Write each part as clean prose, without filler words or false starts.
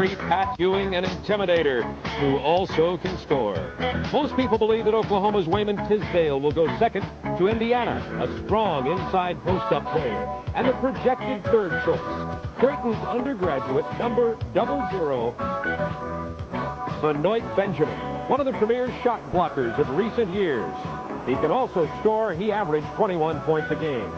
treat Pat Ewing an intimidator who also can score. Most people believe that Oklahoma's Wayman Tisdale will go second to Indiana, a strong inside post-up player, and the projected third choice, Creighton's undergraduate number 00, Benoit Benjamin, one of the premier shot blockers of recent years. He can also score. He averaged 21 points a game.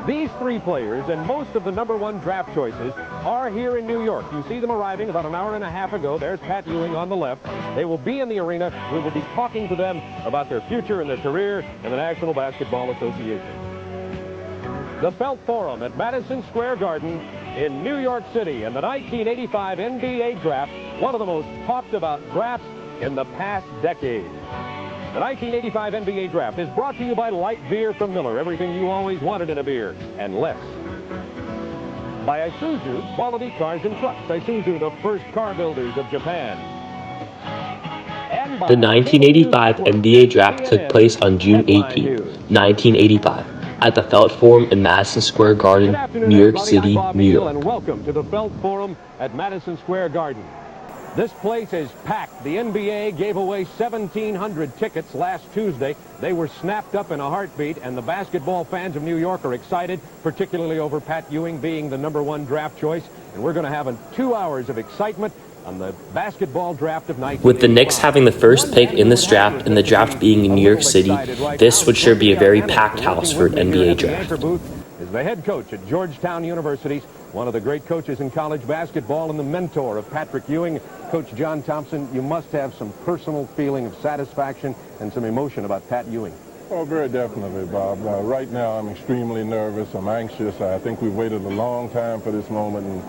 These three players and most of the number 1 draft choices are here in New York. You see them arriving about an hour and a half ago. There's Pat Ewing on the left. They will be in the arena. We will be talking to them about their future and their career in the National Basketball Association. The Felt Forum at Madison Square Garden in New York City and the 1985 NBA Draft, one of the most talked about drafts in the past decade. The 1985 NBA Draft is brought to you by light beer from Miller, everything you always wanted in a beer, and less. By Isuzu, quality cars and trucks. Isuzu, the first car builders of Japan. The 1985 NBA Draft took place on June 18, 1985, at the Felt Forum in Madison Square Garden, New York City, New York. And welcome to the Felt Forum at Madison Square Garden. This place is packed. The NBA gave away 1,700 tickets last Tuesday. They were snapped up in a heartbeat, and the basketball fans of New York are excited, particularly over Pat Ewing being the number 1 draft choice. And we're going to have 2 hours of excitement on the basketball draft of 1985. With the Knicks having the first pick in this draft and the draft being in New York City, this would sure be a very packed house for an NBA draft. Is the head coach at Georgetown University, one of the great coaches in college basketball and the mentor of Patrick Ewing. Coach John Thompson, you must have some personal feeling of satisfaction and some emotion about Pat Ewing. Oh, very definitely, Bob. Right now I'm extremely nervous. I'm anxious. I think we've waited a long time for this moment.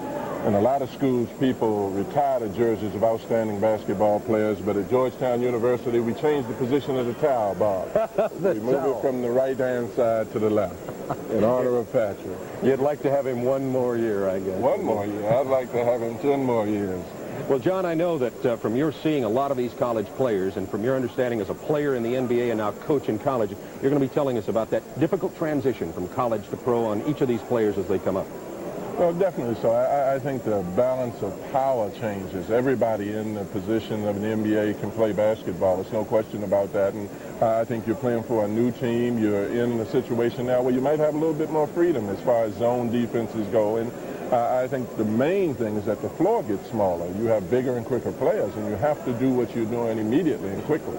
And a lot of schools, people retire the jerseys of outstanding basketball players, but at Georgetown University, we changed the position of the towel, Bob. We moved it from the right-hand side to the left in honor of Patrick. You'd like to have him 1 more year, I guess. 1 more year. I'd like to have him 10 more years. Well, John, I know that from your seeing a lot of these college players and from your understanding as a player in the NBA and now coach in college, you're going to be telling us about that difficult transition from college to pro on each of these players as they come up. Well, definitely so. I think the balance of power changes. Everybody in the position of an NBA can play basketball. There's no question about that. And I think you're playing for a new team. You're in a situation now where you might have a little bit more freedom as far as zone defenses go. And I think the main thing is that the floor gets smaller. You have bigger and quicker players, and you have to do what you're doing immediately and quickly.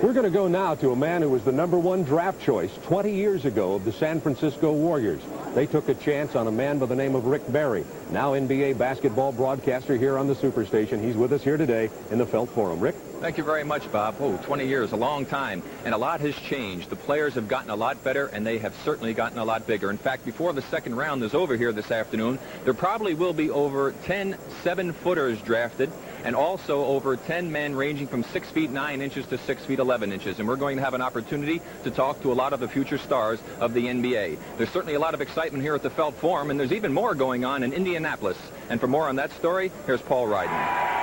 We're going to go now to a man who was the number 1 draft choice 20 years ago of the San Francisco Warriors. They took a chance on a man by the name of Rick Barry, now NBA basketball broadcaster here on the Superstation. He's with us here today in the Felt Forum. Rick? Thank you very much, Bob. 20 years, a long time, and a lot has changed. The players have gotten a lot better, and they have certainly gotten a lot bigger. In fact, before the second round is over here this afternoon, there probably will be over 10 7-footers drafted, and also over 10 men ranging from 6 feet 9 inches to 6 feet 11 inches. And we're going to have an opportunity to talk to a lot of the future stars of the NBA. There's certainly a lot of excitement here at the Felt Forum, and there's even more going on in Indianapolis. And for more on that story, here's Paul Ryden.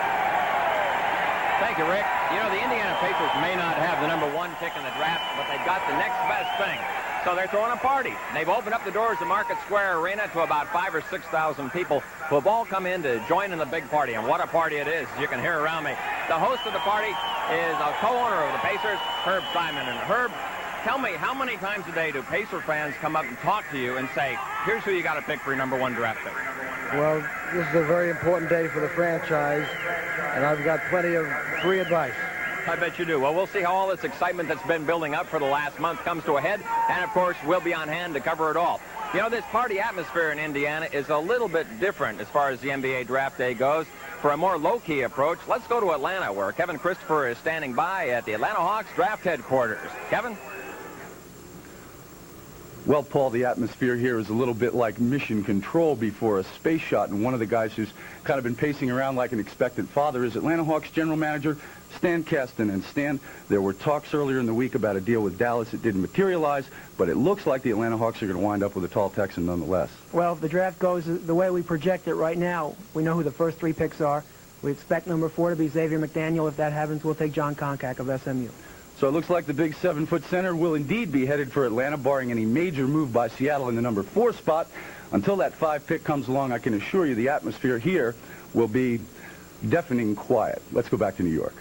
Thank you, Rick. You know, the Indiana Pacers may not have the number 1 pick in the draft, but they've got the next best thing. So they're throwing a party. They've opened up the doors of Market Square Arena to about 5,000 or 6,000 people who have all come in to join in the big party. And what a party it is, as you can hear around me. The host of the party is a co-owner of the Pacers, Herb Simon. And Herb, tell me, how many times a day do Pacer fans come up and talk to you and say, here's who you got to pick for your number 1 draft pick? Well, this is a very important day for the franchise, and I've got plenty of free advice. I bet you do. Well, we'll see how all this excitement that's been building up for the last month comes to a head, and of course, we'll be on hand to cover it all. You know, this party atmosphere in Indiana is a little bit different as far as the NBA draft day goes. For a more low-key approach, let's go to Atlanta, where Kevin Christopher is standing by at the Atlanta Hawks draft headquarters. Kevin? Well, Paul, the atmosphere here is a little bit like mission control before a space shot, and one of the guys who's kind of been pacing around like an expectant father is Atlanta Hawks general manager Stan Kasten. And Stan, there were talks earlier in the week about a deal with Dallas. It didn't materialize, but it looks like the Atlanta Hawks are going to wind up with a tall Texan nonetheless. Well, if the draft goes the way we project it right now, we know who the first 3 picks are. We expect number 4 to be Xavier McDaniel. If that happens, we'll take John Koncak of SMU. So it looks like the big 7-foot center will indeed be headed for Atlanta, barring any major move by Seattle in the number 4 spot. Until that 5 pick comes along, I can assure you the atmosphere here will be deafening quiet. Let's go back to New York.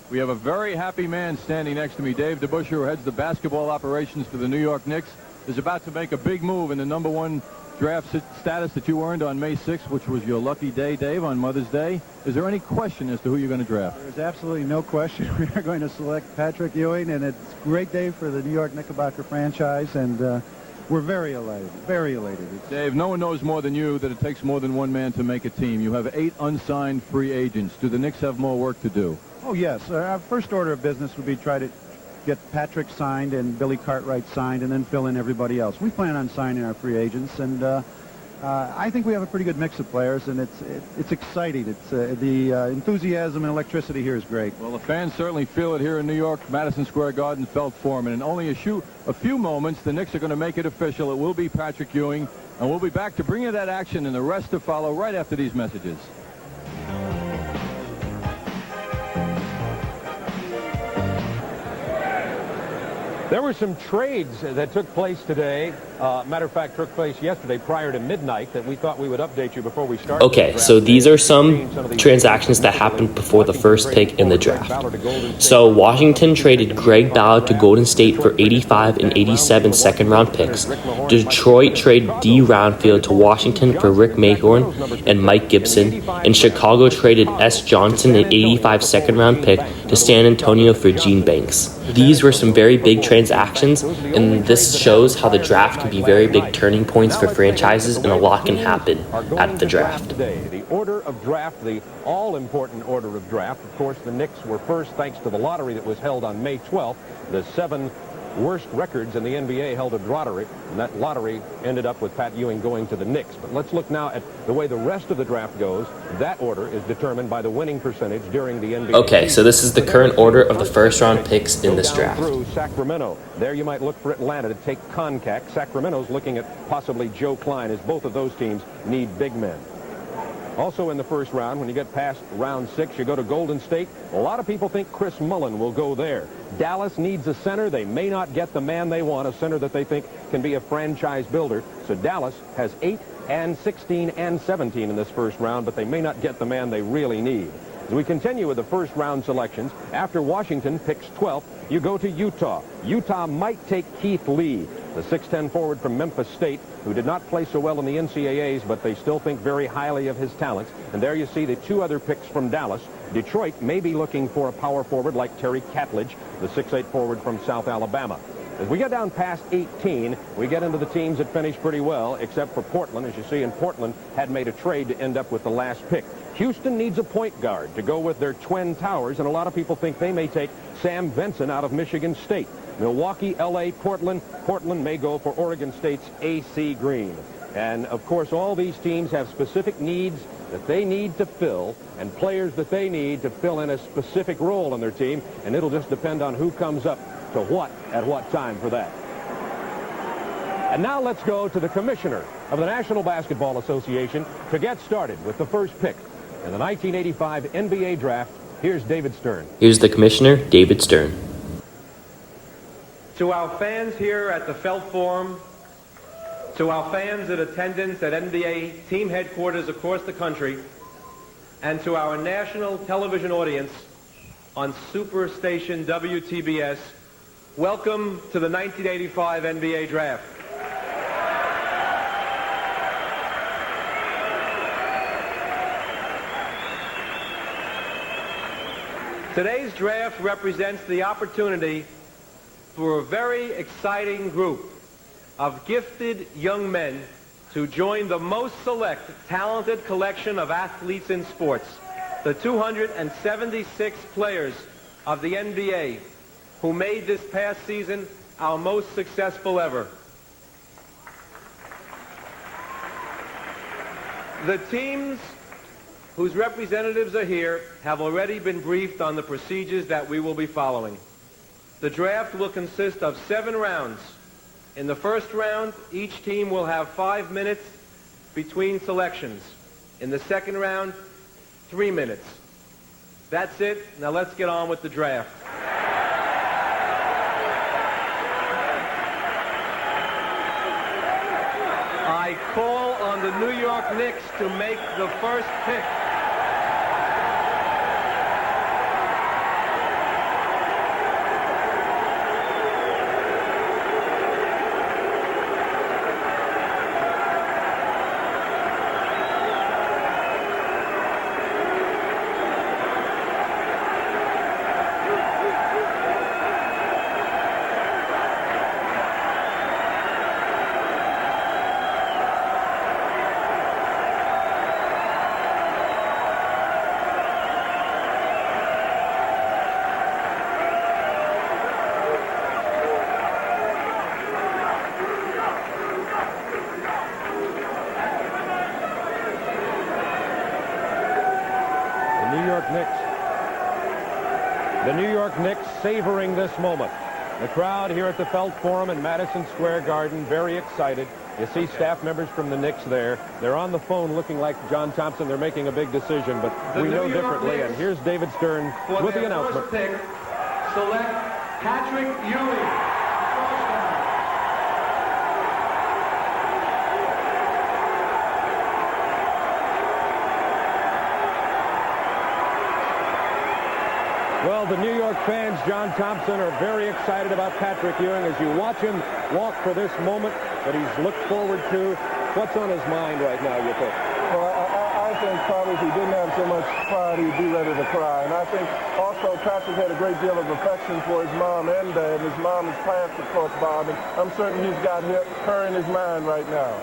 We have a very happy man standing next to me. Dave DeBuscher, who heads the basketball operations for the New York Knicks, is about to make a big move in the #1 draft status that you earned on May 6th, which was your lucky day, Dave, on Mother's Day. Is there any question as to who you're going to draft? There's absolutely no question. We are going to select Patrick Ewing, and it's a great day for the New York Knickerbocker franchise, and we're very elated, very elated. Dave, no one knows more than you that it takes more than one man to make a team. You have 8 unsigned free agents. Do the Knicks have more work to do? Oh, yes. Our first order of business would be try to get Patrick signed and Billy Cartwright signed and then fill in everybody else. We plan on signing our free agents, and I think we have a pretty good mix of players, and it's exciting. It's the enthusiasm and electricity here is great. Well, the fans certainly feel it here in New York, Madison Square Garden, Felt Forum, and in only a few moments, the Knicks are going to make it official. It will be Patrick Ewing, and we'll be back to bring you that action and the rest to follow right after these messages. There were some trades that took place today. Matter of fact, took place yesterday prior to midnight that we thought we would update you before we started. Okay, so these are some transactions that happened before the first pick in the draft. So Washington traded Greg Ballard to Golden State for 85 and 87 second-round picks. Detroit traded D. Roundfield to Washington for Rick Mahorn and Mike Gibson. And Chicago traded S. Johnson, an 85 second-round pick, to San Antonio for Gene Banks. These were some very big transactions, and this shows how the draft can be very big turning points for franchises, and a lot can happen at the draft. The order of draft, the all-important order of draft. Of course, the Knicks were first thanks to the lottery that was held on May 12th. The 7 worst records in the NBA held a lottery, and that lottery ended up with Pat Ewing going to the Knicks. But let's look now at the way the rest of the draft goes. That order is determined by the winning percentage during the NBA. Okay, so this is the current order of the first-round picks in this draft. Through Sacramento. There you might look for Atlanta to take Concac. Sacramento's looking at possibly Joe Klein, as both of those teams need big men. Also in the first round, when you get past round 6, you go to Golden State. A lot of people think Chris Mullin will go there. Dallas needs a center. They may not get the man they want, a center that they think can be a franchise builder. So Dallas has 8 and 16 and 17 in this first round, but they may not get the man they really need. As we continue with the first round selections, after Washington picks 12th, you go to Utah. Utah might take Keith Lee, the 6'10 forward from Memphis State, who did not play so well in the NCAAs, but they still think very highly of his talents. And there you see the 2 other picks from Dallas. Detroit may be looking for a power forward like Terry Catledge, the 6'8 forward from South Alabama. As we get down past 18, we get into the teams that finish pretty well, except for Portland. As you see, in Portland had made a trade to end up with the last pick. Houston needs a point guard to go with their Twin Towers, and a lot of people think they may take Sam Benson out of Michigan State. Milwaukee, L.A., Portland. Portland may go for Oregon State's A.C. Green. And, of course, all these teams have specific needs that they need to fill and players that they need to fill in a specific role in their team, and it'll just depend on who comes up to what at what time for that. And now let's go to the commissioner of the National Basketball Association to get started with the first pick in the 1985 NBA draft. Here's David Stern. Here's the commissioner, David Stern. To our fans here at the Felt Forum, to our fans in attendance at NBA team headquarters across the country, and to our national television audience on Superstation WTBS, welcome to the 1985 NBA Draft. Today's draft represents the opportunity for a very exciting group of gifted young men to join the most select, talented collection of athletes in sports, the 276 players of the NBA who made this past season our most successful ever. The teams whose representatives are here have already been briefed on the procedures that we will be following. The draft will consist of 7 rounds. In the first round, each team will have 5 minutes between selections. In the second round, 3 minutes. That's it. Now let's get on with the draft. I call on on the New York Knicks to make the first pick. The New York Knicks savoring this moment. The crowd here at the Felt Forum in Madison Square Garden, very excited. You see staff members from the Knicks there. They're on the phone looking like John Thompson. They're making a big decision, but we know differently. And here's David Stern with the announcement. First pick, select Patrick Ewing. Well, the New York fans, John Thompson, are very excited about Patrick Ewing. As you watch him walk for this moment that he's looked forward to, what's on his mind right now, you think? Well, I think probably if he didn't have so much pride, he'd be ready to cry. And I think also Patrick had a great deal of affection for his mom and dad. His mom has passed, of course, Bob, and I'm certain he's got her in his mind right now.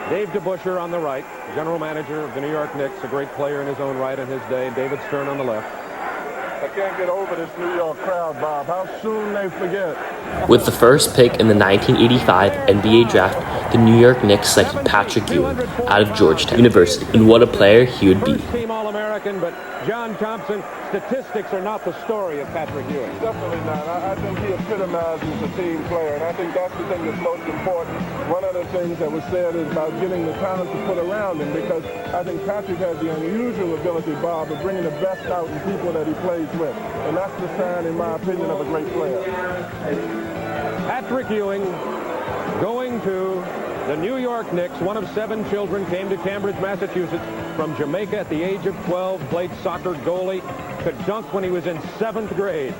Dave DeBusschere on the right, general manager of the New York Knicks, a great player in his own right in his day. David Stern on the left. I can't get over this New York crowd, Bob. How soon they forget. With the first pick in the 1985 NBA draft, the New York Knicks selected Patrick Ewing out of Georgetown University, and what a player he would be. First-team All-American, but John Thompson, statistics are not the story of Patrick Ewing. Definitely not. I think he epitomizes a team player, and I think that's the thing that's most important. One of the things that was said is about getting the talent to put around him, because I think Patrick has the unusual ability, Bob, of bringing the best out in people that he plays with. And that's the sign, in my opinion, of a great player. Patrick Ewing going to the New York Knicks. One of 7 children, came to Cambridge, Massachusetts from Jamaica at the age of 12, played soccer, goalie, could dunk when he was in 7th grade.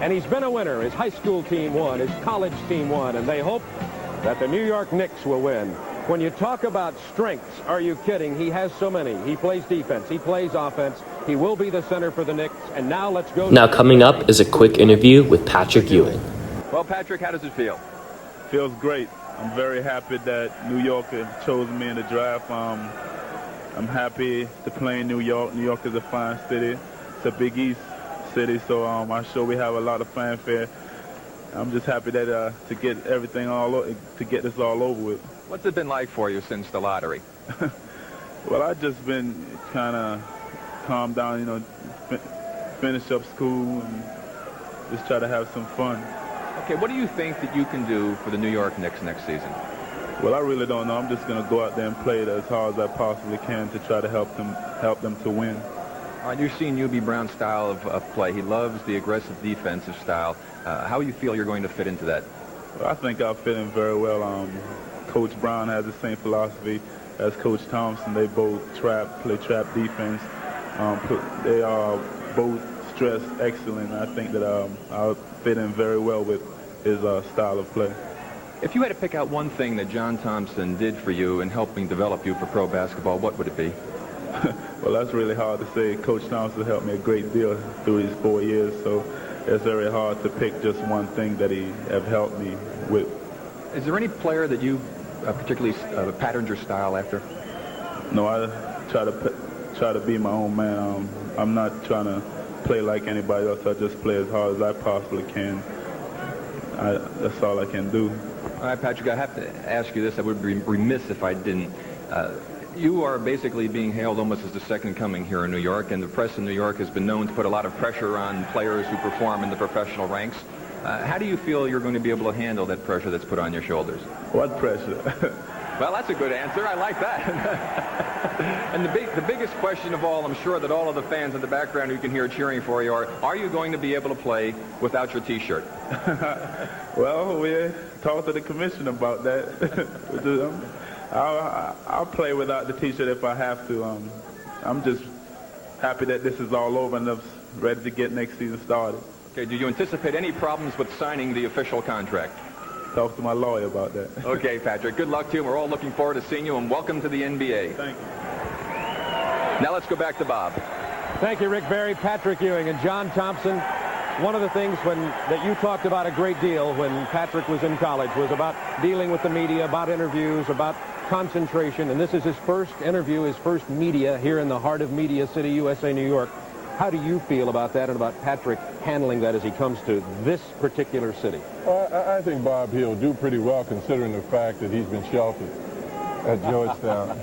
And he's been a winner. His high school team won, his college team won, and they hope that the New York Knicks will win. When you talk about strengths, are you kidding? He has so many. He plays defense. He plays offense. He will be the center for the Knicks. And now let's go. Now coming up is a quick interview with Patrick Ewing. Well, Patrick, how does it feel? Feels great. I'm very happy that New York chose me in the draft. I'm happy to play in New York. New York is a fine city. It's a Big East city, so I'm sure we have a lot of fanfare. I'm just happy that to get everything to get this all over with. What's it been like for you since the lottery? Well, I've just been kind of calm down, you know, finish up school and just try to have some fun. Okay, what do you think that you can do for the New York Knicks next season? Well, I really don't know. I'm just going to go out there and play it as hard as I possibly can to try to help them to win. All right, you've seen Hubie Brown's style of play. He loves the aggressive defensive style. How do you feel you're going to fit into that? Well, I think I'll fit in very well. Coach Brown has the same philosophy as Coach Thompson. They both play trap defense. They are both stress excellent. I think that I'll fit in very well with his style of play. If you had to pick out one thing that John Thompson did for you in helping develop you for pro basketball, what would it be? Well, that's really hard to say. Coach Thompson helped me a great deal through his 4 years, so it's very hard to pick just one thing that he have helped me with. Is there any player that you particularly patterned your style after? No, I try to be my own man. I'm not trying to play like anybody else. I just play as hard as I possibly can. That's all I can do. All right, Patrick, I have to ask you this. I would be remiss if I didn't. You are basically being hailed almost as the second coming here in New York, and the press in New York has been known to put a lot of pressure on players who perform in the professional ranks. How do you feel you're going to be able to handle that pressure that's put on your shoulders? What pressure? Well, that's a good answer. I like that. And the biggest question of all, I'm sure that all of the fans in the background who can hear cheering for you are you going to be able to play without your T-shirt? Well, we talked to the commission about that. I'll play without the T-shirt if I have to. I'm just happy that this is all over and I'm ready to get next season started. Okay, do you anticipate any problems with signing the official contract? Talk to my lawyer about that. Okay, Patrick, good luck to you. We're all looking forward to seeing you, and welcome to the NBA. Thank you. Now let's go back to Bob. Thank you, Rick Barry, Patrick Ewing, and John Thompson. One of the things that you talked about a great deal when Patrick was in college was about dealing with the media, about interviews, about concentration, and this is his first interview, his first media here in the heart of Media City, USA, New York. How do you feel about that and about Patrick handling that as he comes to this particular city? I think Bob he'll do pretty well considering the fact that he's been sheltered at Georgetown.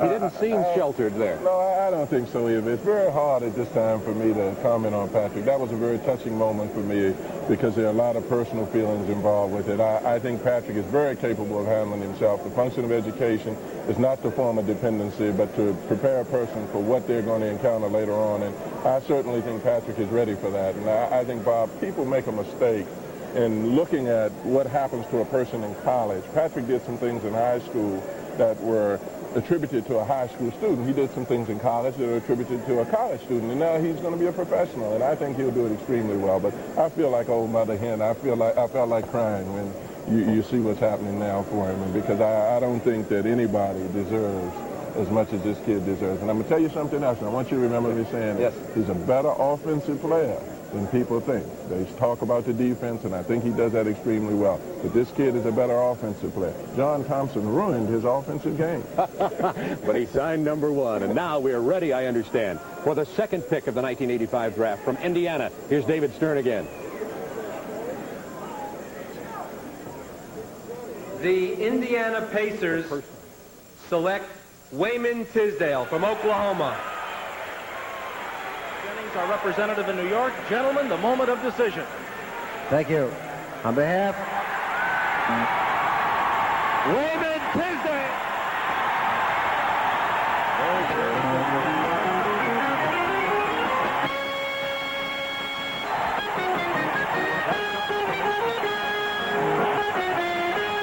He didn't seem sheltered there. No, I don't think so either. It's very hard at this time for me to comment on Patrick. That was a very touching moment for me because there are a lot of personal feelings involved with it. I think Patrick is very capable of handling himself. The function of education is not to form a dependency, but to prepare a person for what they're going to encounter later on. And I certainly think Patrick is ready for that. And I think, Bob, people make a mistake in looking at what happens to a person in college. Patrick did some things in high school that were attributed to a high school student. He did some things in college that are attributed to a college student, and now he's going to be a professional, and I think he'll do it extremely well. But I feel like old Mother Hen. I felt like crying when you see what's happening now for him, and because I don't think that anybody deserves as much as this kid deserves. And I'm going to tell you something else, and I want you to remember me saying yes. He's a better offensive player than people think. They talk about the defense, and I think he does that extremely well. But this kid is a better offensive player. John Thompson ruined his offensive game. But he signed number 1, and now we're ready, I understand, for the second pick of the 1985 draft from Indiana. Here's David Stern again. The Indiana Pacers select Wayman Tisdale from Oklahoma. Our representative in New York. Gentlemen, the moment of decision. Thank you. On behalf, Wayman Tisdale.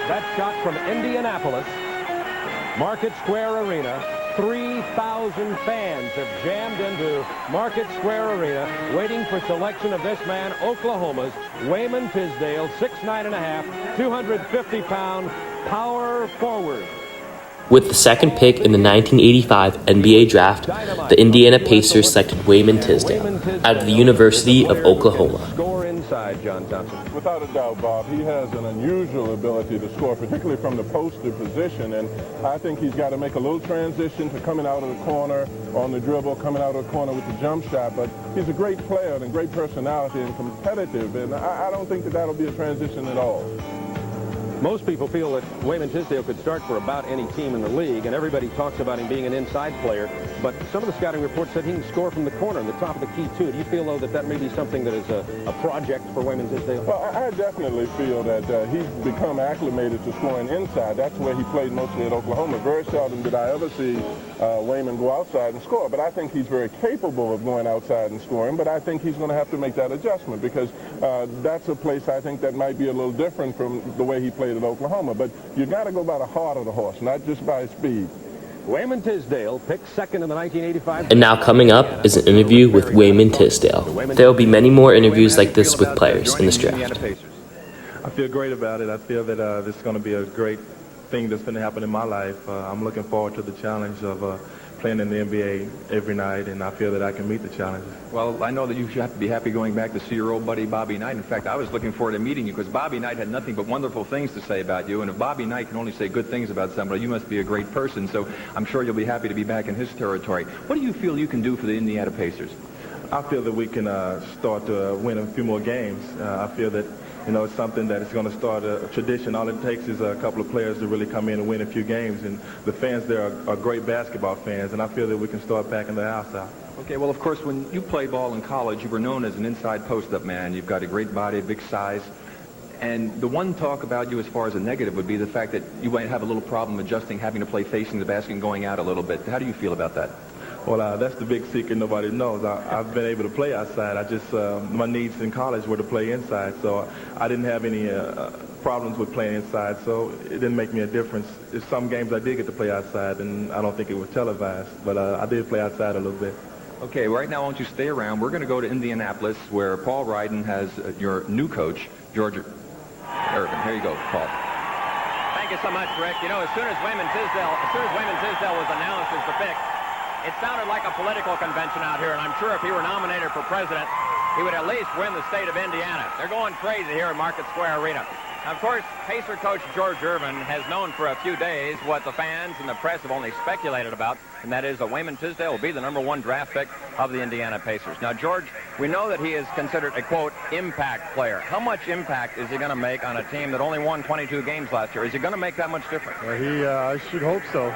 That shot from Indianapolis, Market Square Arena. 3,000 fans have jammed into Market Square Arena waiting for selection of this man, Oklahoma's Wayman Tisdale, 6'9½", 250-pound power forward. With the second pick in the 1985 NBA draft, the Indiana Pacers selected Wayman Tisdale out of the University of Oklahoma. Score inside, John Thompson. Without a doubt, Bob, he has an unusual ability to score, particularly from the posted position, and I think he's got to make a little transition to coming out of the corner on the dribble, coming out of the corner with the jump shot, but he's a great player and a great personality and competitive, and I don't think that that'll be a transition at all. Most people feel that Wayman Tisdale could start for about any team in the league, and everybody talks about him being an inside player, but some of the scouting reports said he can score from the corner and the top of the key, too. Do you feel, though, that may be something that is a project for Wayman Tisdale? Well, I definitely feel that he's become acclimated to scoring inside. That's where he played mostly at Oklahoma. Very seldom did I ever see Wayman go outside and score, but I think he's very capable of going outside and scoring, but I think he's going to have to make that adjustment because that's a place I think that might be a little different from the way he played at Oklahoma, but you got to go by the heart of the horse, not just by his speed. Wayman Tisdale picked second in the 1985. And now coming up is an interview with Wayman Tisdale. There will be many more interviews like this with players in this draft. I feel great about it. I feel that this is going to be a great thing that's going to happen in my life. I'm looking forward to the challenge of playing in the NBA every night, and I feel that I can meet the challenges. Well, I know that you should have to be happy going back to see your old buddy Bobby Knight. In fact, I was looking forward to meeting you because Bobby Knight had nothing but wonderful things to say about you, and if Bobby Knight can only say good things about somebody, you must be a great person, so I'm sure you'll be happy to be back in his territory. What do you feel you can do for the Indiana Pacers? I feel that we can start to win a few more games. I feel that it's something that is going to start a tradition. All it takes is a couple of players to really come in and win a few games, and the fans there are great basketball fans, and I feel that we can start backing the house out. Okay, well, of course, when you played ball in college, you were known as an inside post-up man. You've got a great body, big size. And the one talk about you as far as a negative would be the fact that you might have a little problem adjusting, having to play facing the basket and going out a little bit. How do you feel about that? Well, that's the big secret nobody knows. I've been able to play outside. My needs in college were to play inside, so I didn't have any problems with playing inside, so it didn't make me a difference. In some games I did get to play outside, and I don't think it was televised, but I did play outside a little bit. Okay, right now, why don't you stay around? We're going to go to Indianapolis, where Paul Ryden has your new coach, George Irvin. Here you go, Paul. Thank you so much, Rick. You know, as soon as Wayman Tisdale was announced as the pick, it sounded like a political convention out here, and I'm sure if he were nominated for president, he would at least win the state of Indiana. They're going crazy here at Market Square Arena. Now, of course, Pacer coach George Irvin has known for a few days what the fans and the press have only speculated about, and that is that Wayman Tisdale will be the #1 draft pick of the Indiana Pacers. Now, George, we know that he is considered a, quote, impact player. How much impact is he going to make on a team that only won 22 games last year? Is he going to make that much difference? I should hope so.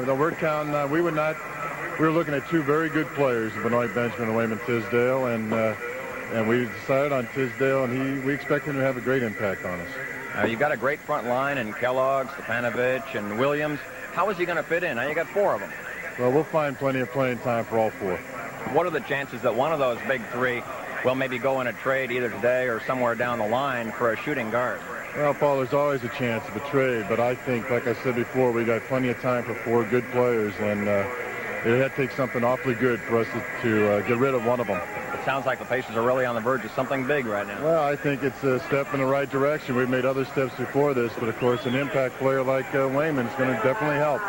The word count, we were looking at two very good players, Benoit Benjamin and Wayman Tisdale, and we decided on Tisdale, and we expect him to have a great impact on us. You've got a great front line in Kellogg, Stefanovic, and Williams. How is he going to fit in? Now, you got 4 of them. Well, we'll find plenty of playing time for all 4. What are the chances that one of those big 3 will maybe go in a trade either today or somewhere down the line for a shooting guard? Well, Paul, there's always a chance of a trade, but I think, like I said before, we got plenty of time for 4 good players, and it had to take something awfully good for us to get rid of one of them. It sounds like the Pacers are really on the verge of something big right now. Well, I think it's a step in the right direction. We've made other steps before this, but of course an impact player like Wayman is going to definitely help.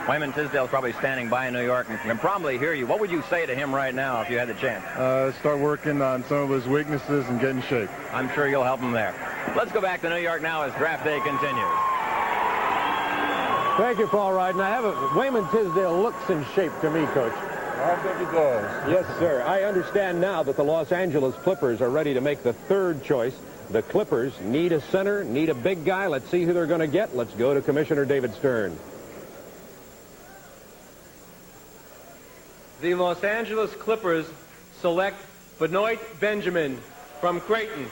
Wayman Tisdale is probably standing by in New York and can probably hear you. What would you say to him right now if you had the chance? Start working on some of his weaknesses and get in shape. I'm sure you'll help him there. Let's go back to New York now as draft day continues. Thank you, Paul Ryden. Wayman Tisdale looks in shape to me, Coach. I think he does. Yes, sir. I understand now that the Los Angeles Clippers are ready to make the 3rd choice. The Clippers need a center, need a big guy. Let's see who they're going to get. Let's go to Commissioner David Stern. The Los Angeles Clippers select Benoit Benjamin from Creighton.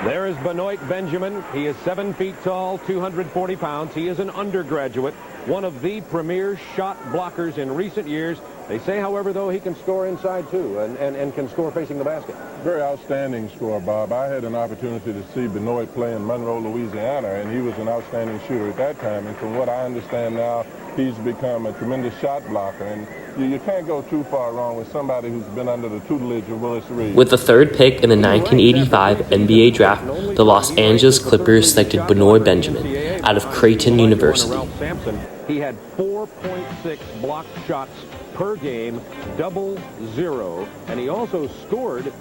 There is Benoit Benjamin. He is 7 feet tall, 240 pounds. He is an undergraduate, one of the premier shot blockers in recent years. They say, however, though, he can score inside, too, and can score facing the basket. Very outstanding scorer, Bob. I had an opportunity to see Benoit play in Monroe, Louisiana, and he was an outstanding shooter at that time. And from what I understand now, he's become a tremendous shot blocker. And you can't go too far wrong with somebody who's been under the tutelage of Willis Reed. With the 3rd pick in the 1985 NBA draft, the Los Angeles Clippers selected Benoit Benjamin out of Creighton University. He had 4.6 blocked shots per game, 0-0, and he also scored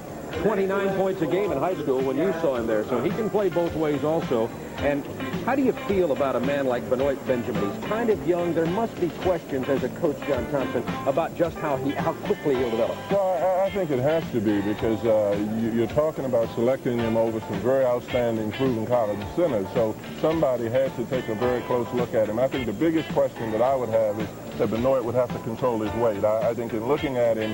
29 points a game in high school when you saw him there, so he can play both ways also. And how do you feel about a man like Benoit Benjamin? He's kind of young. There must be questions as a coach, John Thompson, about just how quickly he'll develop. Well, I think it has to be because you're talking about selecting him over some very outstanding proven college centers, so somebody had to take a very close look at him. I think the biggest question that I would have is that Benoit would have to control his weight. I think in looking at him,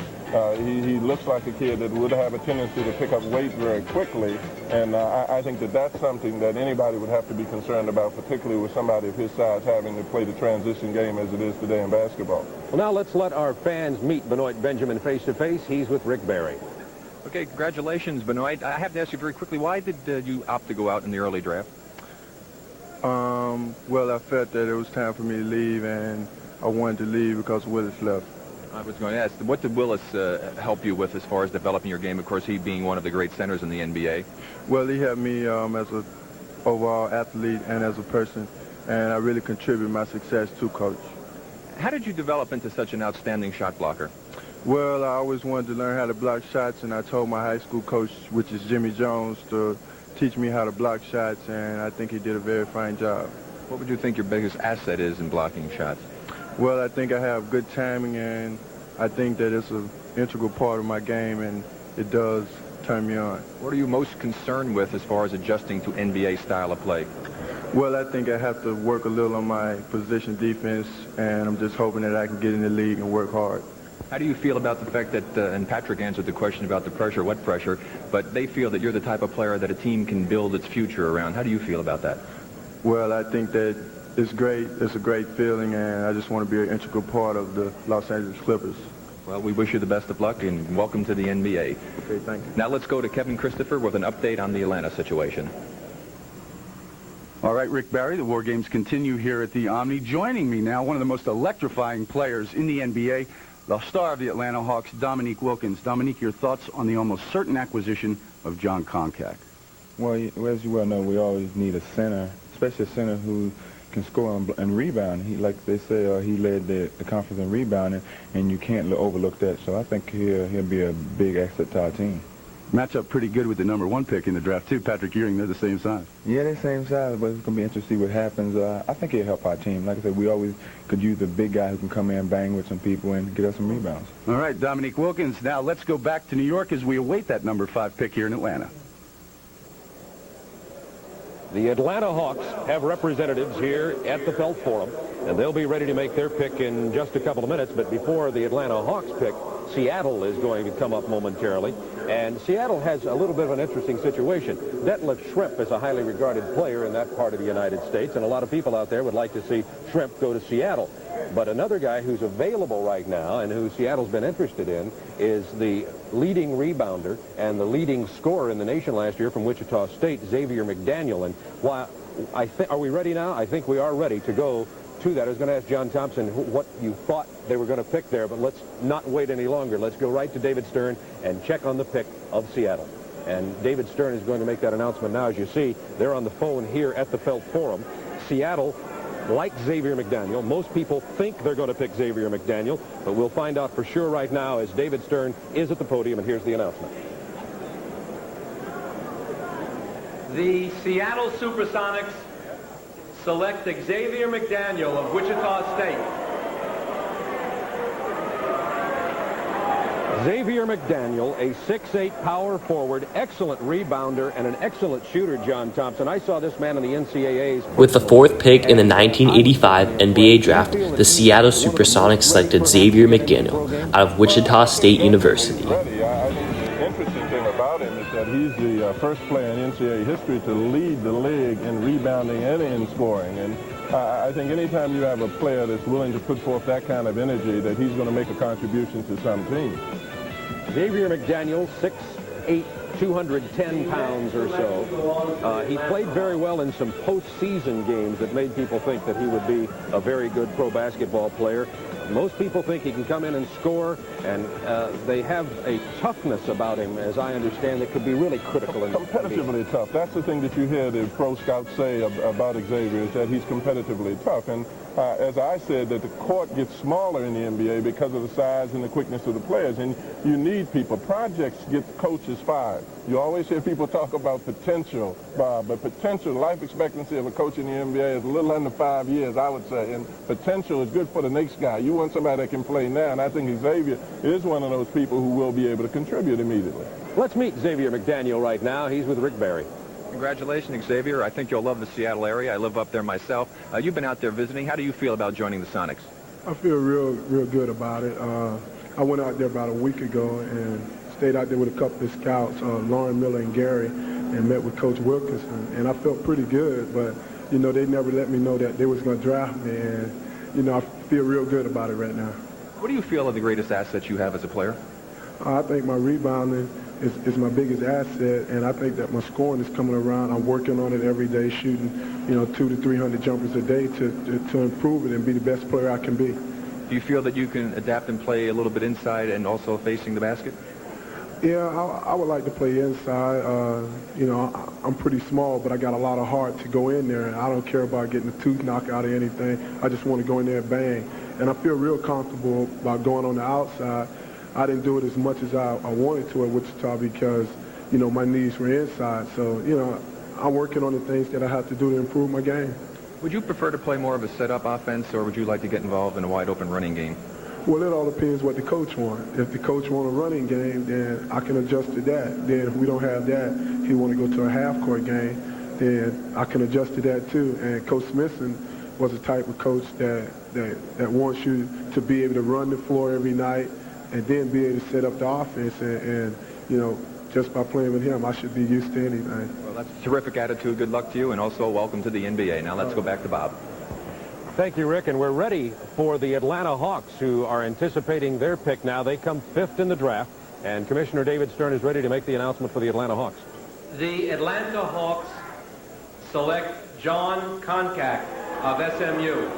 he looks like a kid that would have a tendency to pick up weight very quickly, and I think that that's something that anybody would have to be concerned about, particularly with somebody of his size having to play the transition game as it is today in basketball. Well, now let's let our fans meet Benoit Benjamin face-to-face. He's with Rick Barry. Okay, congratulations, Benoit. I have to ask you very quickly, why did you opt to go out in the early draft? Well, I felt that it was time for me to leave, and I wanted to leave because Willis left. I was going to ask, what did Willis help you with as far as developing your game? Of course, he being one of the great centers in the NBA. Well, he helped me as an overall athlete and as a person, and I really contributed my success to Coach. How did you develop into such an outstanding shot blocker? Well, I always wanted to learn how to block shots, and I told my high school coach, which is Jimmy Jones, to teach me how to block shots, and I think he did a very fine job. What would you think your biggest asset is in blocking shots? Well, I think I have good timing, and I think that it's an integral part of my game, and it does turn me on. What are you most concerned with as far as adjusting to NBA style of play? Well, I think I have to work a little on my position defense, and I'm just hoping that I can get in the league and work hard. How do you feel about the fact that, and Patrick answered the question about the pressure, what pressure, but they feel that you're the type of player that a team can build its future around. How do you feel about that? Well, I think that it's great. It's a great feeling, and I just want to be an integral part of the Los Angeles Clippers. Well, we wish you the best of luck, and welcome to the NBA. Okay, thank you. Now let's go to Kevin Christopher with an update on the Atlanta situation. All right, Rick Barry, the War Games continue here at the Omni. Joining me now, one of the most electrifying players in the NBA, the star of the Atlanta Hawks, Dominique Wilkins. Dominique, your thoughts on the almost certain acquisition of John Koncak? Well, as you well know, we always need a center, especially a center who can score and rebound. He, like they say, he led the conference in rebounding, and you can't overlook that. So I think he'll be a big asset to our team. Match up pretty good with the #1 pick in the draft, too. Patrick Ewing, they're the same size. Yeah, they're the same size, but it's going to be interesting to see what happens. I think he'll help our team. Like I said, we always could use a big guy who can come in and bang with some people and get us some rebounds. All right, Dominique Wilkins. Now let's go back to New York as we await that #5 pick here in Atlanta. The Atlanta Hawks have representatives here at the Felt Forum, and they'll be ready to make their pick in just a couple of minutes. But before the Atlanta Hawks pick, Seattle is going to come up momentarily. And Seattle has a little bit of an interesting situation. Detlef Schrempf is a highly regarded player in that part of the United States, and a lot of people out there would like to see Schrempf go to Seattle. But another guy who's available right now and who Seattle's been interested in is the leading rebounder and the leading scorer in the nation last year from Wichita State, Xavier McDaniel. And while are we ready now? I think we are ready to go to that. I was going to ask John Thompson what you thought they were going to pick there, but let's not wait any longer. Let's go right to David Stern and check on the pick of Seattle. And David Stern is going to make that announcement now. As you see, they're on the phone here at the Felt Forum. Seattle, like Xavier McDaniel, most people think they're going to pick Xavier McDaniel, but we'll find out for sure right now as David Stern is at the podium, and here's the announcement. The Seattle Supersonics select Xavier McDaniel of Wichita State. Xavier McDaniel, a 6'8" power forward, excellent rebounder, and an excellent shooter, John Thompson. I saw this man in the NCAAs. With the 4th pick in the 1985 NBA draft, the Seattle Supersonics selected Xavier McDaniel out of Wichita State University. The interesting thing about him is that he's the first player in NCAA history to lead the league in rebounding and in scoring. And I think anytime you have a player that's willing to put forth that kind of energy, that he's going to make a contribution to some team. Xavier McDaniel, 6'8", 210 pounds or so. He played very well in some postseason games that made people think that he would be a very good pro basketball player. Most people think he can come in and score, and they have a toughness about him, as I understand, that could be really critical. Competitively tough. That's the thing that you hear the pro scouts say about Xavier, is that he's competitively tough. And as I said, that the court gets smaller in the NBA because of the size and the quickness of the players, and you need people. Projects get coaches fired. You always hear people talk about potential, Bob, but potential, life expectancy of a coach in the NBA is a little under 5 years, I would say, and potential is good for the next guy. You want somebody that can play now, and I think Xavier is one of those people who will be able to contribute immediately. Let's meet Xavier McDaniel right now. He's with Rick Barry. Congratulations, Xavier. I think you'll love the Seattle area. I live up there myself. You've been out there visiting. How do you feel about joining the Sonics? I feel real good about it. I went out there about a week ago and stayed out there with a couple of scouts, Lauren Miller and Gary, and met with Coach Wilkinson. And I felt pretty good, but, you know, they never let me know that they was going to draft me. And, you know, I feel real good about it right now. What do you feel are the greatest assets you have as a player? I think my rebounding is my biggest asset, and I think that my scoring is coming around. I'm working on it every day, shooting, you know, 200 to 300 jumpers a day to improve it and be the best player I can be. Do you feel that you can adapt and play a little bit inside and also facing the basket? Yeah, I would like to play inside. You know, I'm pretty small, but I got a lot of heart to go in there. I don't care about getting a tooth knocked out or anything. I just want to go in there and bang. And I feel real comfortable about going on the outside. I didn't do it as much as I wanted to at Wichita because, you know, my needs were inside. So, you know, I'm working on the things that I have to do to improve my game. Would you prefer to play more of a set-up offense, or would you like to get involved in a wide-open running game? Well, it all depends what the coach wants. If the coach wants a running game, then I can adjust to that. Then if we don't have that, he want to go to a half-court game, then I can adjust to that too. And Coach Smithson was the type of coach that wants you to be able to run the floor every night and then be able to set up the offense. And you know, just by playing with him, I should be used to anything. Well, that's a terrific attitude. Good luck to you, and also welcome to the NBA. Now let's go back to Bob. Thank you, Rick. And we're ready for the Atlanta Hawks, who are anticipating their pick now. They come 5th in the draft, and Commissioner David Stern is ready to make the announcement for the Atlanta Hawks. The Atlanta Hawks select John Koncak of SMU.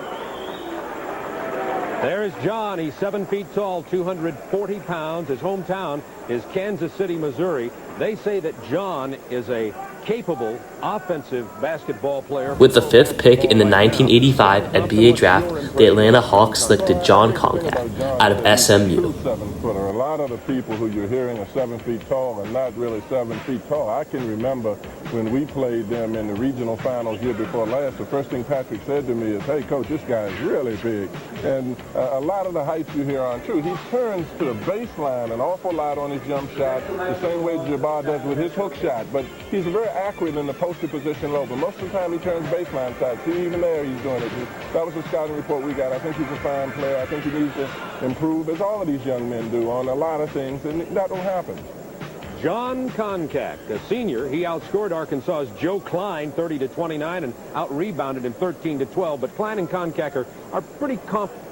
There's John. He's 7 feet tall, 240 pounds. His hometown is Kansas City, Missouri. They say that John is a capable offensive basketball player. With the 5th pick in the 1985 NBA draft, the Atlanta Hawks selected John Koncak out of SMU. 7-footer. A lot of the people who you're hearing are 7 feet tall are not really 7 feet tall. I can remember when we played them in the regional finals year before last, the first thing Patrick said to me is, "Hey, coach, this guy is really big." And a lot of the heights you hear aren't true. He turns to the baseline an awful lot on his jump shot, the same way Jabbar does with his hook shot. But he's very accurate in the posted position low, but most of the time he turns baseline shots. See, even there he's doing it. That was the scouting report we got. I think he's a fine player. I think he needs to improve, as all of these young men do, on a lot of things, and that will happen. John Koncak, a senior, he outscored Arkansas's Joe Klein 30-29 and out-rebounded him 13-12. But Klein and Koncak are pretty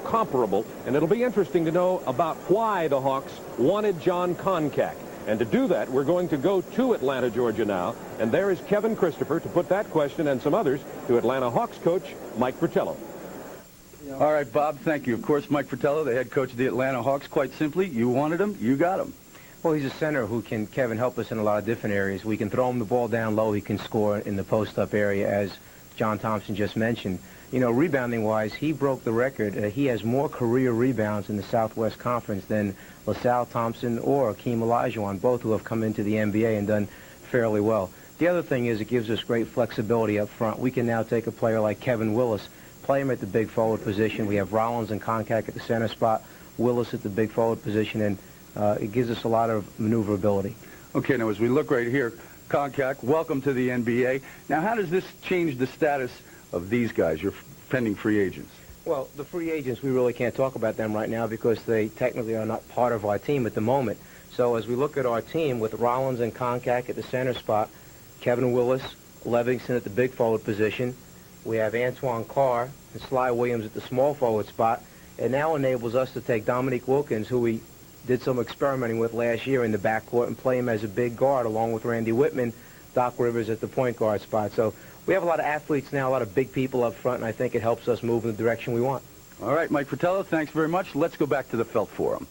comparable, and it'll be interesting to know about why the Hawks wanted John Koncak. And to do that, we're going to go to Atlanta, Georgia now. And there is Kevin Christopher to put that question and some others to Atlanta Hawks coach Mike Fratello. All right, Bob, thank you. Of course, Mike Fratello, the head coach of the Atlanta Hawks. Quite simply, you wanted him, you got him. Well, he's a center who can, Kevin, help us in a lot of different areas. We can throw him the ball down low. He can score in the post-up area, as John Thompson just mentioned. You know, rebounding-wise, he broke the record. He has more career rebounds in the Southwest Conference than LaSalle Thompson or Akeem Olajuwon, both who have come into the NBA and done fairly well. The other thing is it gives us great flexibility up front. We can now take a player like Kevin Willis, play him at the big forward position. We have Rollins and Koncak at the center spot, Willis at the big forward position, and it gives us a lot of maneuverability. Okay, now as we look right here, Koncak, welcome to the NBA. Now, how does this change the status of these guys, your pending free agents? Well, the free agents, we really can't talk about them right now because they technically are not part of our team at the moment. So as we look at our team with Rollins and Koncak at the center spot, Kevin Willis, Levingston at the big forward position, we have Antoine Carr and Sly Williams at the small forward spot. It now enables us to take Dominique Wilkins, who we did some experimenting with last year in the backcourt, and play him as a big guard along with Randy Whitman, Doc Rivers at the point guard spot. So we have a lot of athletes now, a lot of big people up front, and I think it helps us move in the direction we want. All right, Mike Fratello, thanks very much. Let's go back to the Felt Forum.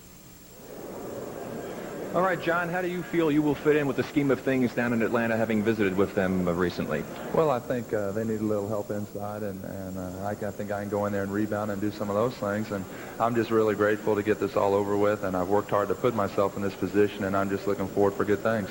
All right, John, how do you feel you will fit in with the scheme of things down in Atlanta, having visited with them recently? Well, I think they need a little help inside, and I think I can go in there and rebound and do some of those things. And I'm just really grateful to get this all over with, and I've worked hard to put myself in this position, and I'm just looking forward for good things.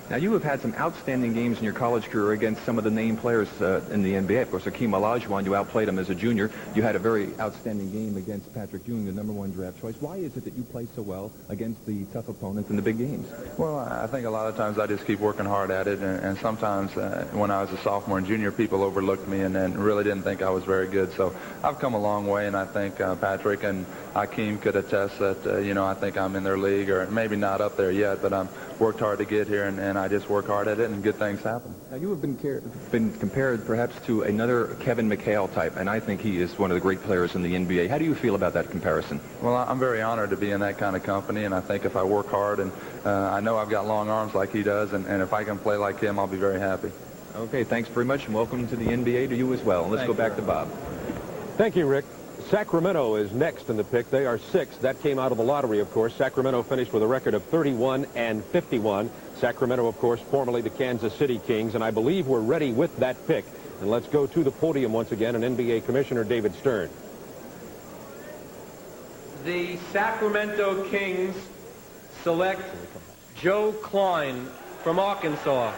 Now, you have had some outstanding games in your college career against some of the name players in the NBA. Of course, Akeem Olajuwon, you outplayed him as a junior. You had a very outstanding game against Patrick Ewing, the #1 draft choice. Why is it that you play so well against the tough opponents in the big games? Well, I think a lot of times I just keep working hard at it, and sometimes when I was a sophomore and junior, people overlooked me and really didn't think I was very good. So I've come a long way, and I think Patrick and Akeem could attest that, I think I'm in their league, or maybe not up there yet, but I'm worked hard to get here, and I just work hard at it, and good things happen. Now, you have been compared perhaps to another Kevin McHale type, and I think he is one of the great players in the NBA. How do you feel about that comparison? Well, I'm very honored to be in that kind of company, and I think if I work hard, and I know I've got long arms like he does, and if I can play like him, I'll be very happy. Okay, thanks very much, and welcome to the NBA to you as well. And let's go back to Bob. Thank you, Rick. Sacramento is next in the pick. They are 6th. That came out of the lottery, of course. Sacramento finished with a record of 31-51. Sacramento, of course, formerly the Kansas City Kings, and I believe we're ready with that pick. And let's go to the podium once again, and NBA Commissioner David Stern. The Sacramento Kings select Joe Klein from Arkansas.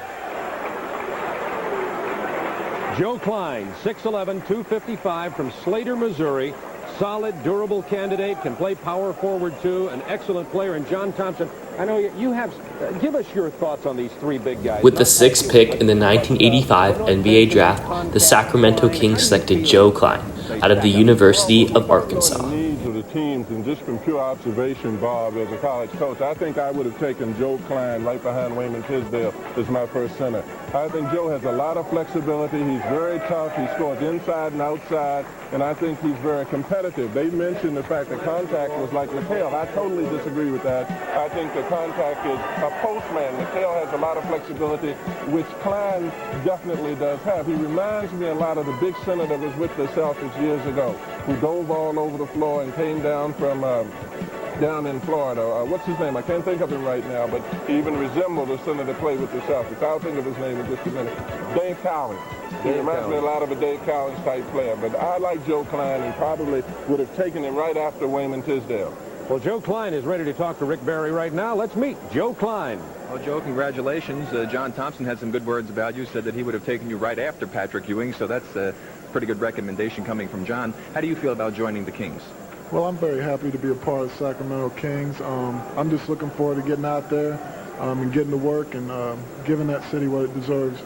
Joe Klein, 6'11", 255 from Slater, Missouri. Solid, durable candidate, can play power forward too, an excellent player. And John Thompson, I know you have, give us your thoughts on these three big guys. With the 6th pick in the 1985 NBA draft, the Sacramento Kings selected Joe Klein out of the University of Arkansas. needs of the teams, and just from pure observation, Bob, as a college coach, I think I would have taken Joe Klein right behind Wayman Tisdale as my first center. I think Joe has a lot of flexibility. He's very tough. He scores inside and outside, and I think he's very competitive. They mentioned the fact that contact was like McHale. I totally disagree with that. I think the contact is a postman. McHale has a lot of flexibility, which Klein definitely does have. He reminds me a lot of the big center that was with the Celtics years ago, who dove all over the floor and came down from down in Florida. What's his name? I can't think of him right now, but he even resembled the center that played with the Celtics. I'll think of his name in just a minute. Dave Cowens. He reminds me a lot of a Dave Cowens type player, but I like Joe Klein and probably would have taken him right after Wayman Tisdale. Well, Joe Klein is ready to talk to Rick Barry right now. Let's meet Joe Klein. Well, Joe, congratulations. John Thompson had some good words about you, said that he would have taken you right after Patrick Ewing, so that's a pretty good recommendation coming from John. How do you feel about joining the Kings? Well, I'm very happy to be a part of Sacramento Kings. I'm just looking forward to getting out there and getting to work and giving that city what it deserves.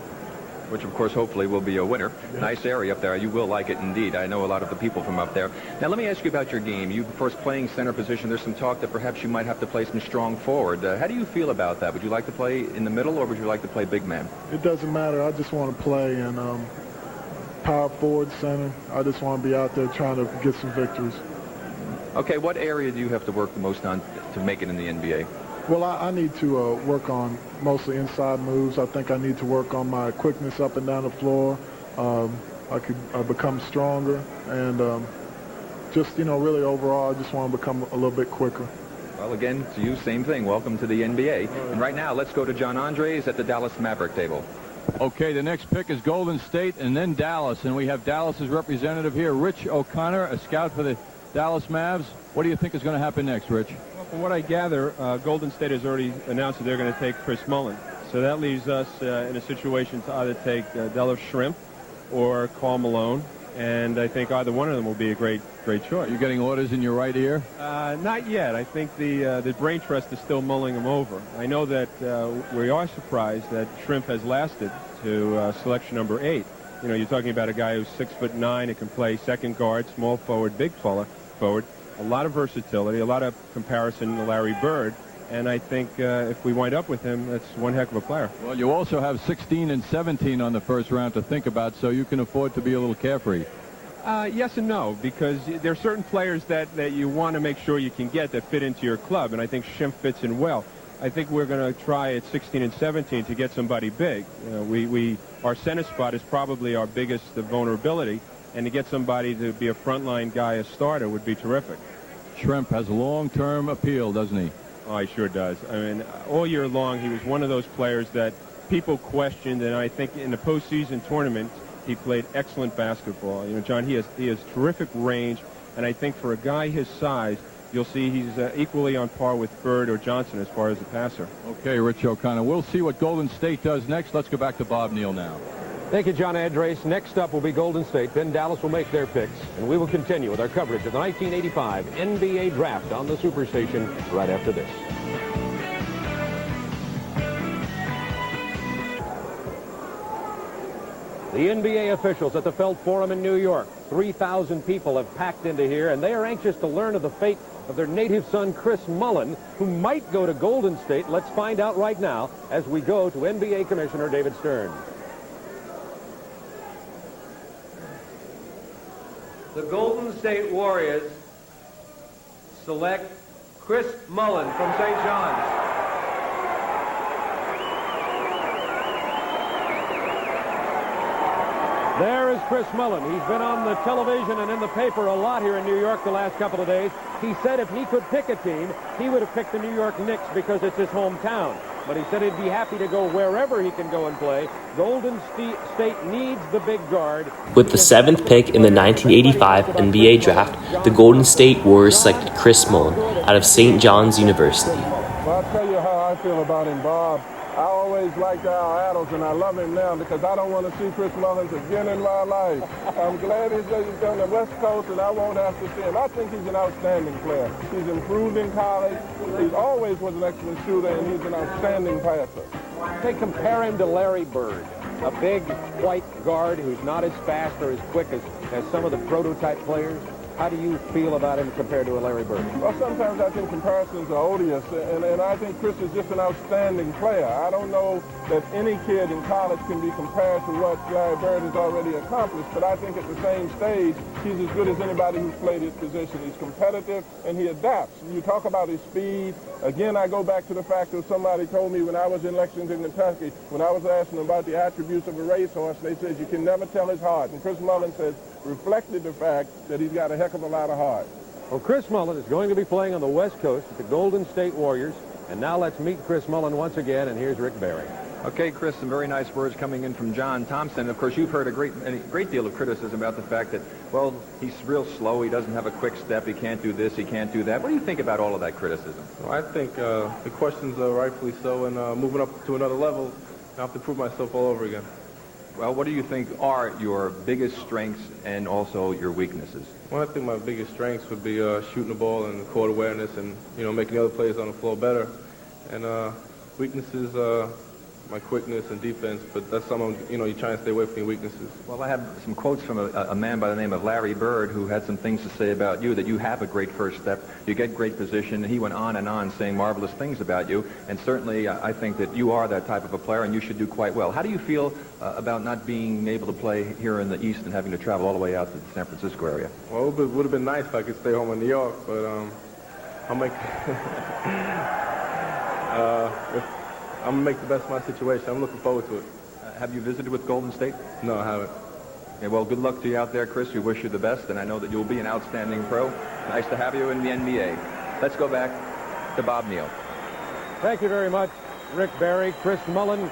Which, of course, hopefully will be a winner. Yeah. Nice area up there. You will like it indeed. I know a lot of the people from up there. Now, let me ask you about your game. You, of course, playing center position. There's some talk that perhaps you might have to play some strong forward. How do you feel about that? Would you like to play in the middle, or would you like to play big man? It doesn't matter. I just want to play in power forward, center. I just want to be out there trying to get some victories. Okay, what area do you have to work the most on to make it in the NBA? Well, I need to work on mostly inside moves. I think I need to work on my quickness up and down the floor. I could become stronger, and just, really overall, I just want to become a little bit quicker. Well, again, to you, same thing. Welcome to the NBA. And right now, let's go to John Andres at the Dallas Maverick table. Okay, the next pick is Golden State and then Dallas, and we have Dallas's representative here, Rich O'Connor, a scout for the Dallas Mavs. What do you think is going to happen next, Rich? Well, from what I gather, Golden State has already announced that they're going to take Chris Mullen. So that leaves us in a situation to either take Delaware Shrimp or Karl Malone. And I think either one of them will be a great choice. You're getting orders in your right ear? Not yet. I think the brain trust is still mulling them over. I know that we are surprised that Shrimp has lasted to selection number 8. You're talking about a guy who's 6'9" and can play second guard, small forward, big forward. A lot of versatility, a lot of comparison to Larry Bird. And I think if we wind up with him, that's one heck of a player. Well, you also have 16 and 17 on the first round to think about, so you can afford to be a little carefree. Yes and no, because there are certain players that you want to make sure you can get that fit into your club, and I think Schimpf fits in well. I think we're going to try at 16 and 17 to get somebody big. Our center spot is probably our biggest vulnerability, and to get somebody to be a frontline guy, a starter, would be terrific. Shrimp has long-term appeal, doesn't he? Oh, he sure does. I mean, all year long, he was one of those players that people questioned, and I think in the postseason tournament, he played excellent basketball. John, he has terrific range, and I think for a guy his size, you'll see he's equally on par with Bird or Johnson as far as a passer. Okay, Rich O'Connor. We'll see what Golden State does next. Let's go back to Bob Neal now. Thank you, John Andres. Next up will be Golden State. Then Dallas will make their picks. And we will continue with our coverage of the 1985 NBA Draft on the Superstation right after this. The NBA officials at the Felt Forum in New York. 3,000 people have packed into here, and they are anxious to learn of the fate of their native son, Chris Mullen, who might go to Golden State. Let's find out right now as we go to NBA Commissioner David Stern. The Golden State Warriors select Chris Mullen from St. John's. There is Chris Mullen. He's been on the television and in the paper a lot here in New York the last couple of days. He said if he could pick a team, he would have picked the New York Knicks because it's his hometown. But he said he'd be happy to go wherever he can go and play. Golden State needs the big guard. With the 7th pick in the 1985 NBA Draft, the Golden State Warriors selected Chris Mullen out of St. John's University. Well, I'll tell you how I feel about him, Bob. I always liked Al Adams, and I love him now because I don't want to see Chris Mullins again in my life. I'm glad he's on the West Coast, and I won't have to see him. I think he's an outstanding player. He's improved in college. He always was an excellent shooter, and he's an outstanding passer. They compare him to Larry Bird, a big white guard who's not as fast or as quick as some of the prototype players. How do you feel about him compared to a Larry Bird? Well, sometimes I think comparisons are odious, and I think Chris is just an outstanding player. I don't know that any kid in college can be compared to what Larry Bird has already accomplished, but I think at the same stage, he's as good as anybody who's played his position. He's competitive, and he adapts. You talk about his speed. Again, I go back to the fact that somebody told me when I was in Lexington, Kentucky, when I was asking about the attributes of a racehorse, they said you can never tell his heart. And Chris Mullen says, reflected the fact that he's got a heck of a lot of heart. Well, Chris Mullen is going to be playing on the West Coast at the Golden State Warriors. And now let's meet Chris Mullen once again, and here's Rick Barry. Okay, Chris, some very nice words coming in from John Thompson. Of course, you've heard a great deal of criticism about the fact that, well, he's real slow, he doesn't have a quick step, he can't do this, he can't do that. What do you think about all of that criticism? Well, I think the questions are rightfully so, and moving up to another level, I have to prove myself all over again. Well, what do you think are your biggest strengths and also your weaknesses? Well, I think my biggest strengths would be shooting the ball and court awareness and, making the other players on the floor better. And weaknesses, my quickness and defense, but that's something, you try and stay away from your weaknesses. Well, I have some quotes from a man by the name of Larry Bird who had some things to say about you, that you have a great first step, you get great position, and he went on and on saying marvelous things about you, and certainly I think that you are that type of a player and you should do quite well. How do you feel about not being able to play here in the East and having to travel all the way out to the San Francisco area? Well, it would have been nice if I could stay home in New York, but I'll make... I'm going to make the best of my situation. I'm looking forward to it. Have you visited with Golden State? No, I haven't. Okay, well, good luck to you out there, Chris. We wish you the best, and I know that you'll be an outstanding pro. Nice to have you in the NBA. Let's go back to Bob Neal. Thank you very much, Rick Barry. Chris Mullen,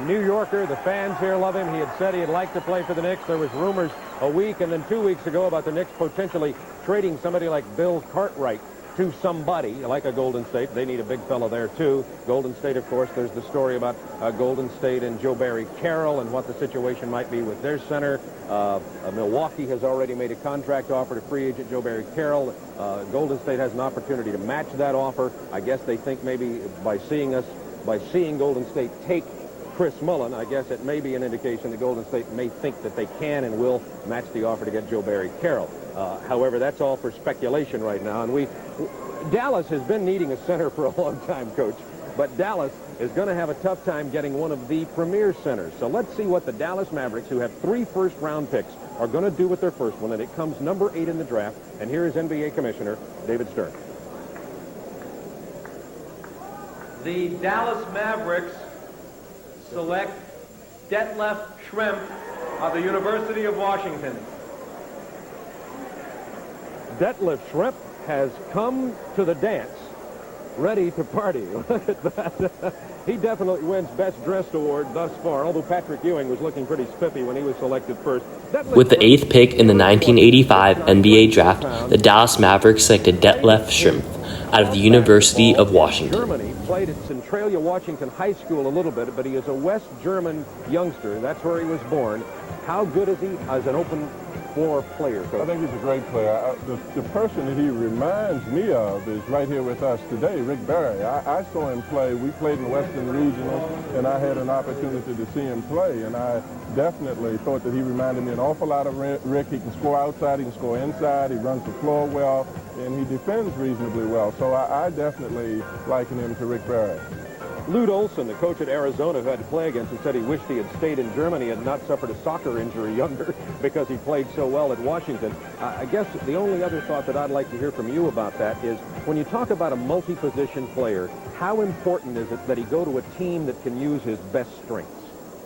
New Yorker. The fans here love him. He had said he'd like to play for the Knicks. There was rumors a week and then 2 weeks ago about the Knicks potentially trading somebody like Bill Cartwright to somebody like a Golden State. They need a big fellow there, too. Golden State, of course, there's the story about Golden State and Joe Barry Carroll and what the situation might be with their center. Milwaukee has already made a contract offer to free agent Joe Barry Carroll. Golden State has an opportunity to match that offer. I guess they think maybe by seeing Golden State take Chris Mullen, I guess it may be an indication that Golden State may think that they can and will match the offer to get Joe Barry Carroll. However, that's all for speculation right now. And Dallas has been needing a center for a long time, Coach. But Dallas is going to have a tough time getting one of the premier centers. So let's see what the Dallas Mavericks, who have 3 first-round picks, are going to do with their first one. And it comes number 8 in the draft. And here is NBA Commissioner David Stern. The Dallas Mavericks select Detlef Schrempf of the University of Washington. Detlef Schrempf has come to the dance, ready to party. Look at that. He definitely wins Best Dressed Award thus far, although Patrick Ewing was looking pretty spiffy when he was selected first. With the 8th pick in the 1985 NBA draft, the Dallas Mavericks selected Detlef Schrempf out of the University of Washington. Germany, played at Centralia Washington High School a little bit, but he is a West German youngster. That's where he was born. How good is he as an open floor player, Coach? I think he's a great player. The person that he reminds me of is right here with us today, Rick Barry. I saw him play. We played in the Western Regional, and I had an opportunity to see him play, and I definitely thought that he reminded me an awful lot of Rick. He can score outside, he can score inside, he runs the floor well, and he defends reasonably well. So I definitely liken him to Rick Barry. Lute Olson, the coach at Arizona who had to play against him, said he wished he had stayed in Germany and not suffered a soccer injury younger because he played so well at Washington. I guess the only other thought that I'd like to hear from you about that is when you talk about a multi-position player, how important is it that he go to a team that can use his best strengths?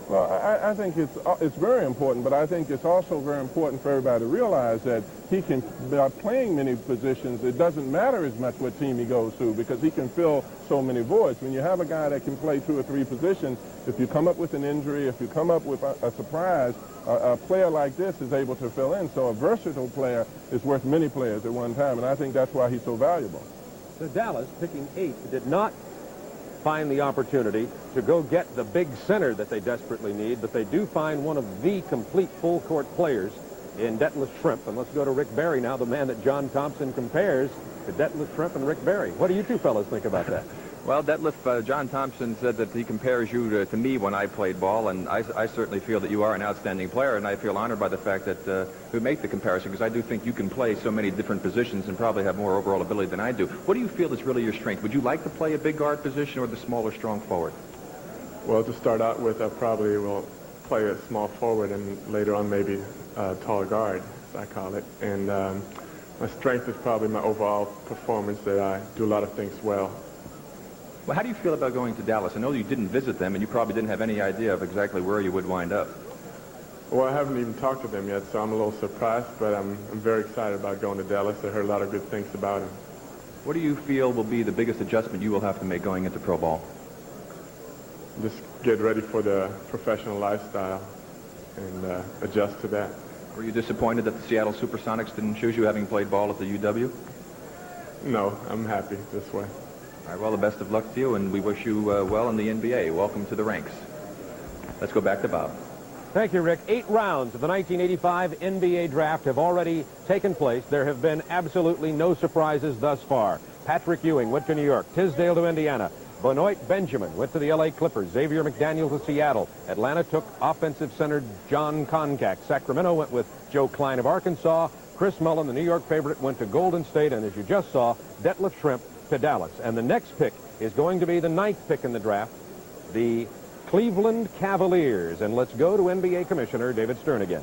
Well, I think it's very important, but I think it's also very important for everybody to realize that he can, by playing many positions, it doesn't matter as much what team he goes to because he can fill so many voids. When you have a guy that can play 2 or 3 positions, if you come up with an injury, if you come up with a surprise, a player like this is able to fill in. So a versatile player is worth many players at one time, and I think that's why he's so valuable. So Dallas, picking 8, did not find the opportunity to go get the big center that they desperately need, but they do find one of the complete full-court players in Detlef Schrempf. And let's go to Rick Barry now, the man that John Thompson compares to Detlef Schrempf and Rick Barry. What do you two fellas think about that? Well, Detlef, John Thompson said that he compares you to me when I played ball, and I certainly feel that you are an outstanding player, and I feel honored by the fact that we make the comparison, because I do think you can play so many different positions and probably have more overall ability than I do. What do you feel is really your strength? Would you like to play a big guard position or the smaller, strong forward? Well, to start out with, I probably will play a small forward and later on maybe a taller guard, as I call it. And my strength is probably my overall performance, that I do a lot of things well. Well, how do you feel about going to Dallas? I know you didn't visit them, and you probably didn't have any idea of exactly where you would wind up. Well, I haven't even talked to them yet, so I'm a little surprised, but I'm very excited about going to Dallas. I heard a lot of good things about him. What do you feel will be the biggest adjustment you will have to make going into pro ball? Just get ready for the professional lifestyle and adjust to that. Were you disappointed that the Seattle Supersonics didn't choose you, having played ball at the UW? No, I'm happy this way. All right, well, the best of luck to you, and we wish you well in the NBA. Welcome to the ranks. Let's go back to Bob. Thank you, Rick. 8 rounds of the 1985 NBA draft have already taken place. There have been absolutely no surprises thus far. Patrick Ewing went to New York. Tisdale to Indiana. Benoit Benjamin went to the L.A. Clippers. Xavier McDaniel to Seattle. Atlanta took offensive center John Koncak. Sacramento went with Joe Klein of Arkansas. Chris Mullin, the New York favorite, went to Golden State. And as you just saw, Detlef Schrempf to Dallas. And the next pick is going to be the 9th pick in the draft, the Cleveland Cavaliers. And let's go to NBA Commissioner David Stern again.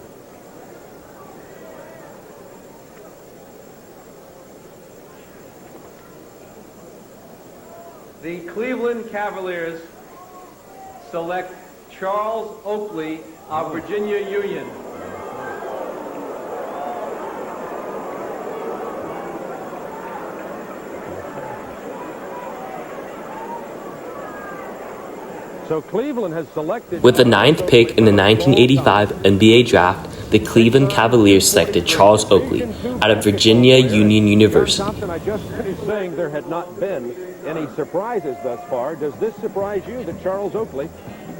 The Cleveland Cavaliers select Charles Oakley of Virginia Union. So Cleveland has selected... With the 9th pick in the 1985 NBA draft, the Cleveland Cavaliers selected Charles Oakley out of Virginia Union University. Thompson, I just finished saying there had not been any surprises thus far. Does this surprise you that Charles Oakley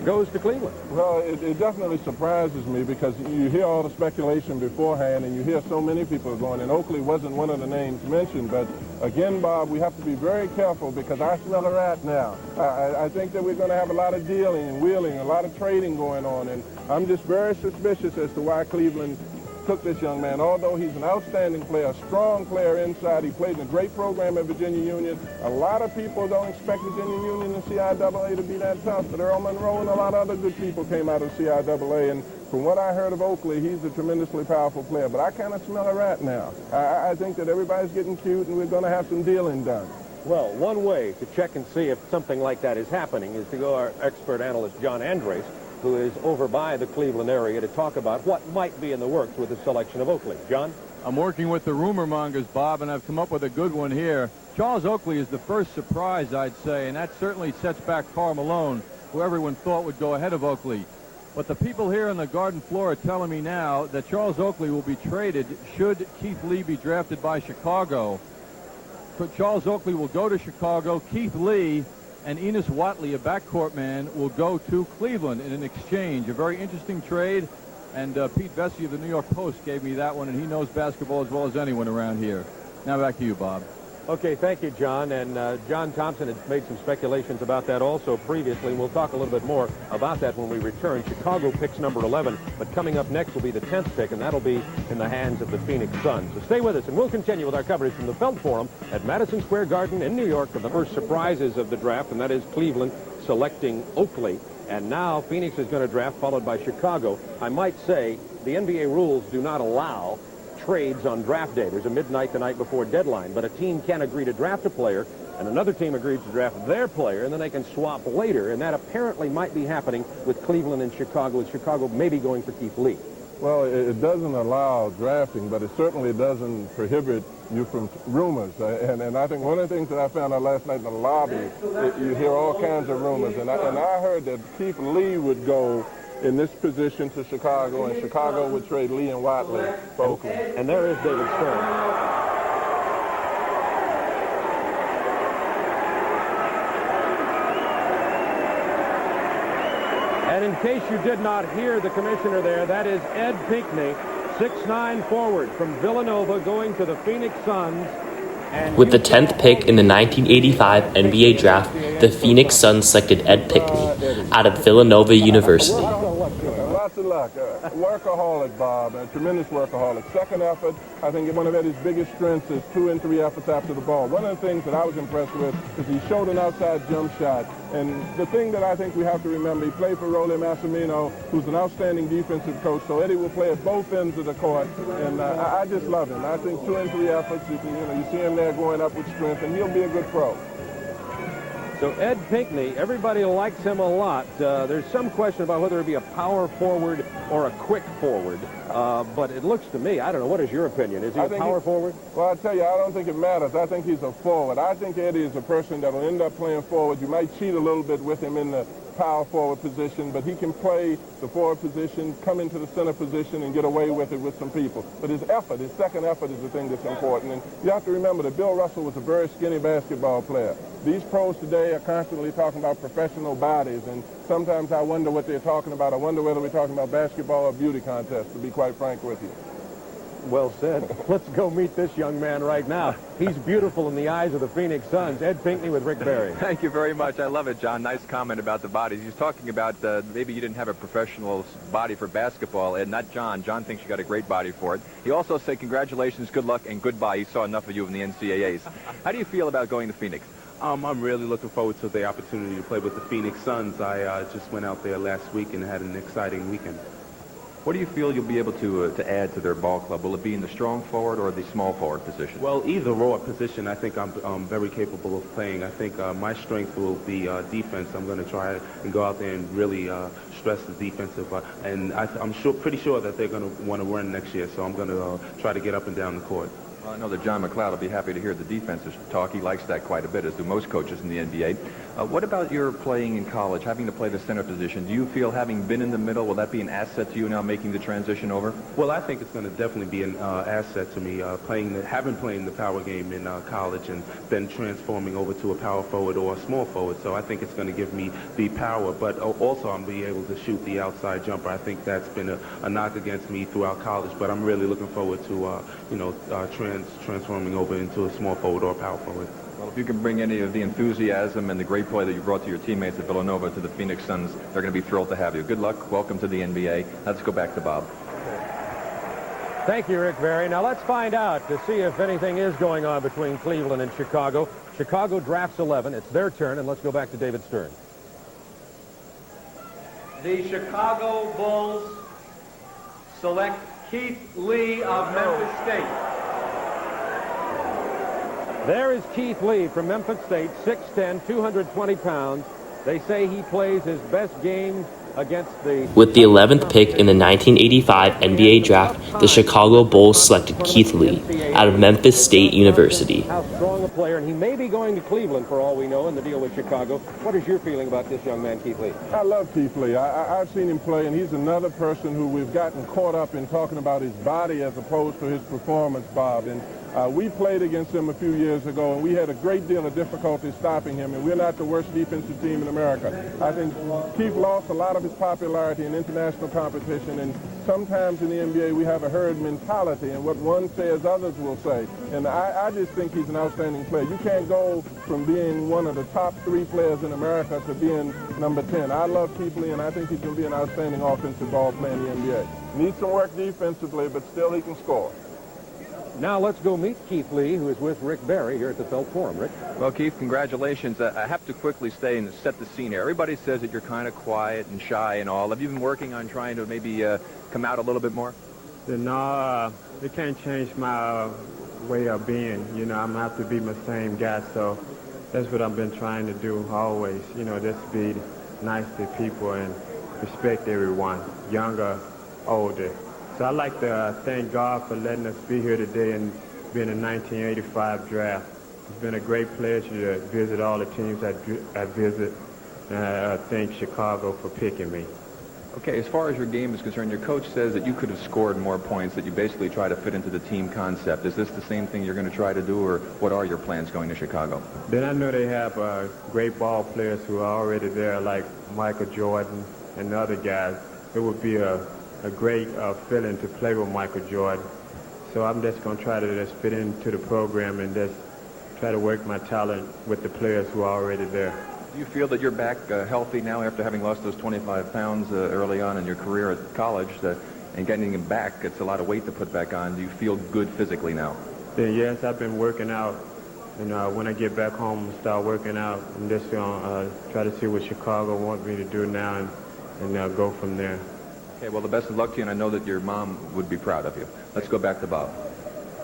goes to Cleveland? Well, it definitely surprises me, because you hear all the speculation beforehand, and you hear so many people going, and Oakley wasn't one of the names mentioned. But again, Bob, we have to be very careful, because I smell a rat now. I think that we're going to have a lot of dealing and wheeling, a lot of trading going on, and I'm just very suspicious as to why Cleveland took this young man. Although he's an outstanding player, a strong player inside, he played in a great program at Virginia Union. A lot of people don't expect Virginia Union and CIAA to be that tough, but Earl Monroe and a lot of other good people came out of CIAA, and from what I heard of Oakley, he's a tremendously powerful player. But I kind of smell a rat now. I think that everybody's getting cute, and we're going to have some dealing done. Well, one way to check and see if something like that is happening is to go to our expert analyst, John Andres, who is over by the Cleveland area, to talk about what might be in the works with the selection of Oakley. John? I'm working with the rumor mongers, Bob, and I've come up with a good one here. Charles Oakley is the first surprise, I'd say, and that certainly sets back Karl Malone, who everyone thought would go ahead of Oakley. But the people here on the garden floor are telling me now that Charles Oakley will be traded should Keith Lee be drafted by Chicago. Charles Oakley will go to Chicago. Keith Lee and Enos Watley, a backcourt man, will go to Cleveland in an exchange. A very interesting trade, and Pete Vesey of the New York Post gave me that one, and he knows basketball as well as anyone around here. Now back to you, Bob. Okay, thank you, John. And John Thompson had made some speculations about that also previously. We'll talk a little bit more about that when we return. Chicago picks number 11, but coming up next will be the 10th pick, and that'll be in the hands of the Phoenix Suns. So stay with us, and we'll continue with our coverage from the Feld Forum at Madison Square Garden in New York for the first surprises of the draft, and that is Cleveland selecting Oakley. And now Phoenix is going to draft, followed by Chicago. I might say the NBA rules do not allow trades on draft day. There's a midnight the night before deadline, but a team can agree to draft a player, and another team agrees to draft their player, and then they can swap later, and that apparently might be happening with Cleveland and Chicago, with Chicago maybe going for Keith Lee. Well, it doesn't allow drafting, but it certainly doesn't prohibit you from rumors. And I think one of the things that I found out last night in the lobby, you hear all kinds of rumors, and I heard that Keith Lee would go in this position to Chicago, and Chicago would trade Lee and Watley for Oakley. And there is David Stern. And in case you did not hear the commissioner there, that is Ed Pinckney, 6'9" forward from Villanova, going to the Phoenix Suns. With the 10th pick in the 1985 NBA draft, the Phoenix Suns selected Ed Pinckney out of Villanova University. Lots of luck. Workaholic, Bob. A tremendous workaholic. Second effort, I think one of Eddie's biggest strengths is 2 and 3 efforts after the ball. One of the things that I was impressed with is he showed an outside jump shot. And the thing that I think we have to remember, he played for Rolly Massimino, who's an outstanding defensive coach. So Eddie will play at both ends of the court. And I just love him. I think 2 and 3 efforts, you see him there going up with strength, and he'll be a good pro. So Ed Pinckney, everybody likes him a lot. There's some question about whether it be a power forward or a quick forward. But it looks to me, I don't know, what is your opinion? Is he a power forward? Well, I'll tell you, I don't think it matters. I think he's a forward. I think Eddie is a person that will end up playing forward. You might cheat a little bit with him in the power forward position, but he can play the forward position, come into the center position, and get away with it with some people. But his effort, his second effort is the thing that's important. And you have to remember that Bill Russell was a very skinny basketball player. These pros today are constantly talking about professional bodies, and sometimes I wonder what they're talking about. I wonder whether we're talking about basketball or beauty contests, to be quite frank with you. Well said. Let's go meet this young man right now. He's beautiful in the eyes of the Phoenix Suns. Ed Pinckney with Rick Barry. Thank you very much. I love it, John. Nice comment about the bodies. He's talking about maybe you didn't have a professional body for basketball, and not John. John thinks you got a great body for it. He also said congratulations, good luck, and goodbye. He saw enough of you in the NCAAs. How do you feel about going to Phoenix? I'm really looking forward to the opportunity to play with the Phoenix Suns. I just went out there last week and had an exciting weekend. What do you feel you'll be able to add to their ball club? Will it be in the strong forward or the small forward position? Well, either or position, I think I'm very capable of playing. I think my strength will be defense. I'm going to try and go out there and really stress the defensive. And I'm pretty sure that they're going to want to run next year, so I'm going to try to get up and down the court. Well, I know that John McLeod will be happy to hear the defensive talk. He likes that quite a bit, as do most coaches in the NBA. What about your playing in college, having to play the center position? Do you feel, having been in the middle, will that be an asset to you now making the transition over? Well, I think it's going to definitely be an asset to me, having played the power game in college and then transforming over to a power forward or a small forward. So I think it's going to give me the power, but also I'm be able to shoot the outside jumper. I think that's been a knock against me throughout college, but I'm really looking forward to transforming over into a small forward or a power forward. Well, if you can bring any of the enthusiasm and the great play that you brought to your teammates at Villanova to the Phoenix Suns, they're going to be thrilled to have you. Good luck. Welcome to the NBA. Let's go back to Bob. Thank you, Rick Barry. Now let's find out to see if anything is going on between Cleveland and Chicago. Chicago drafts 11. It's their turn, and let's go back to David Stern. The Chicago Bulls select Keith Lee of Memphis State. There is Keith Lee from Memphis State, 6'10", 220 pounds. They say he plays his best game against the... With the 11th pick in the 1985 NBA draft, the Chicago Bulls selected Keith Lee out of Memphis State University. How strong a player, and he may be going to Cleveland for all we know in the deal with Chicago. What is your feeling about this young man, Keith Lee? I love Keith Lee. I've seen him play, and he's another person who we've gotten caught up in talking about his body as opposed to his performance, Bob. And we played against him a few years ago, and we had a great deal of difficulty stopping him, and we're not the worst defensive team in America. I think Keith lost a lot of his popularity in international competition, and sometimes in the NBA we have a herd mentality, and what one says others will say. And I just think he's an outstanding player. You can't go from being one of the top 3 players in America to being number 10. I love Keith Lee, and I think he can be an outstanding offensive ball player in the NBA. Needs some work defensively, but still he can score. Now let's go meet Keith Lee, who is with Rick Barry here at the Felt Forum. Rick? Well, Keith, congratulations. I have to quickly stay and set the scene here. Everybody says that you're kind of quiet and shy and all. Have you been working on trying to maybe come out a little bit more? No, it can't change my way of being. You know, I'm going to have to be my same guy, so that's what I've been trying to do always. You know, just be nice to people and respect everyone, younger, older. So I'd like to thank God for letting us be here today and being a 1985 draft. It's been a great pleasure to visit all the teams I visit, and I thank Chicago for picking me. Okay, as far as your game is concerned, your coach says that you could have scored more points, that you basically try to fit into the team concept. Is this the same thing you're going to try to do, or what are your plans going to Chicago? Then I know they have great ball players who are already there, like Michael Jordan and the other guys. It would be a great feeling to play with Michael Jordan. So I'm just going to try to just fit into the program and just try to work my talent with the players who are already there. Do you feel that you're back healthy now after having lost those 25 pounds early on in your career at college? And getting them back, it's a lot of weight to put back on. Do you feel good physically now? Yes, I've been working out. When I get back home, start working out. I'm just going to try to see what Chicago wants me to do now and go from there. Okay, well, the best of luck to you, and I know that your mom would be proud of you. Let's go back to Bob.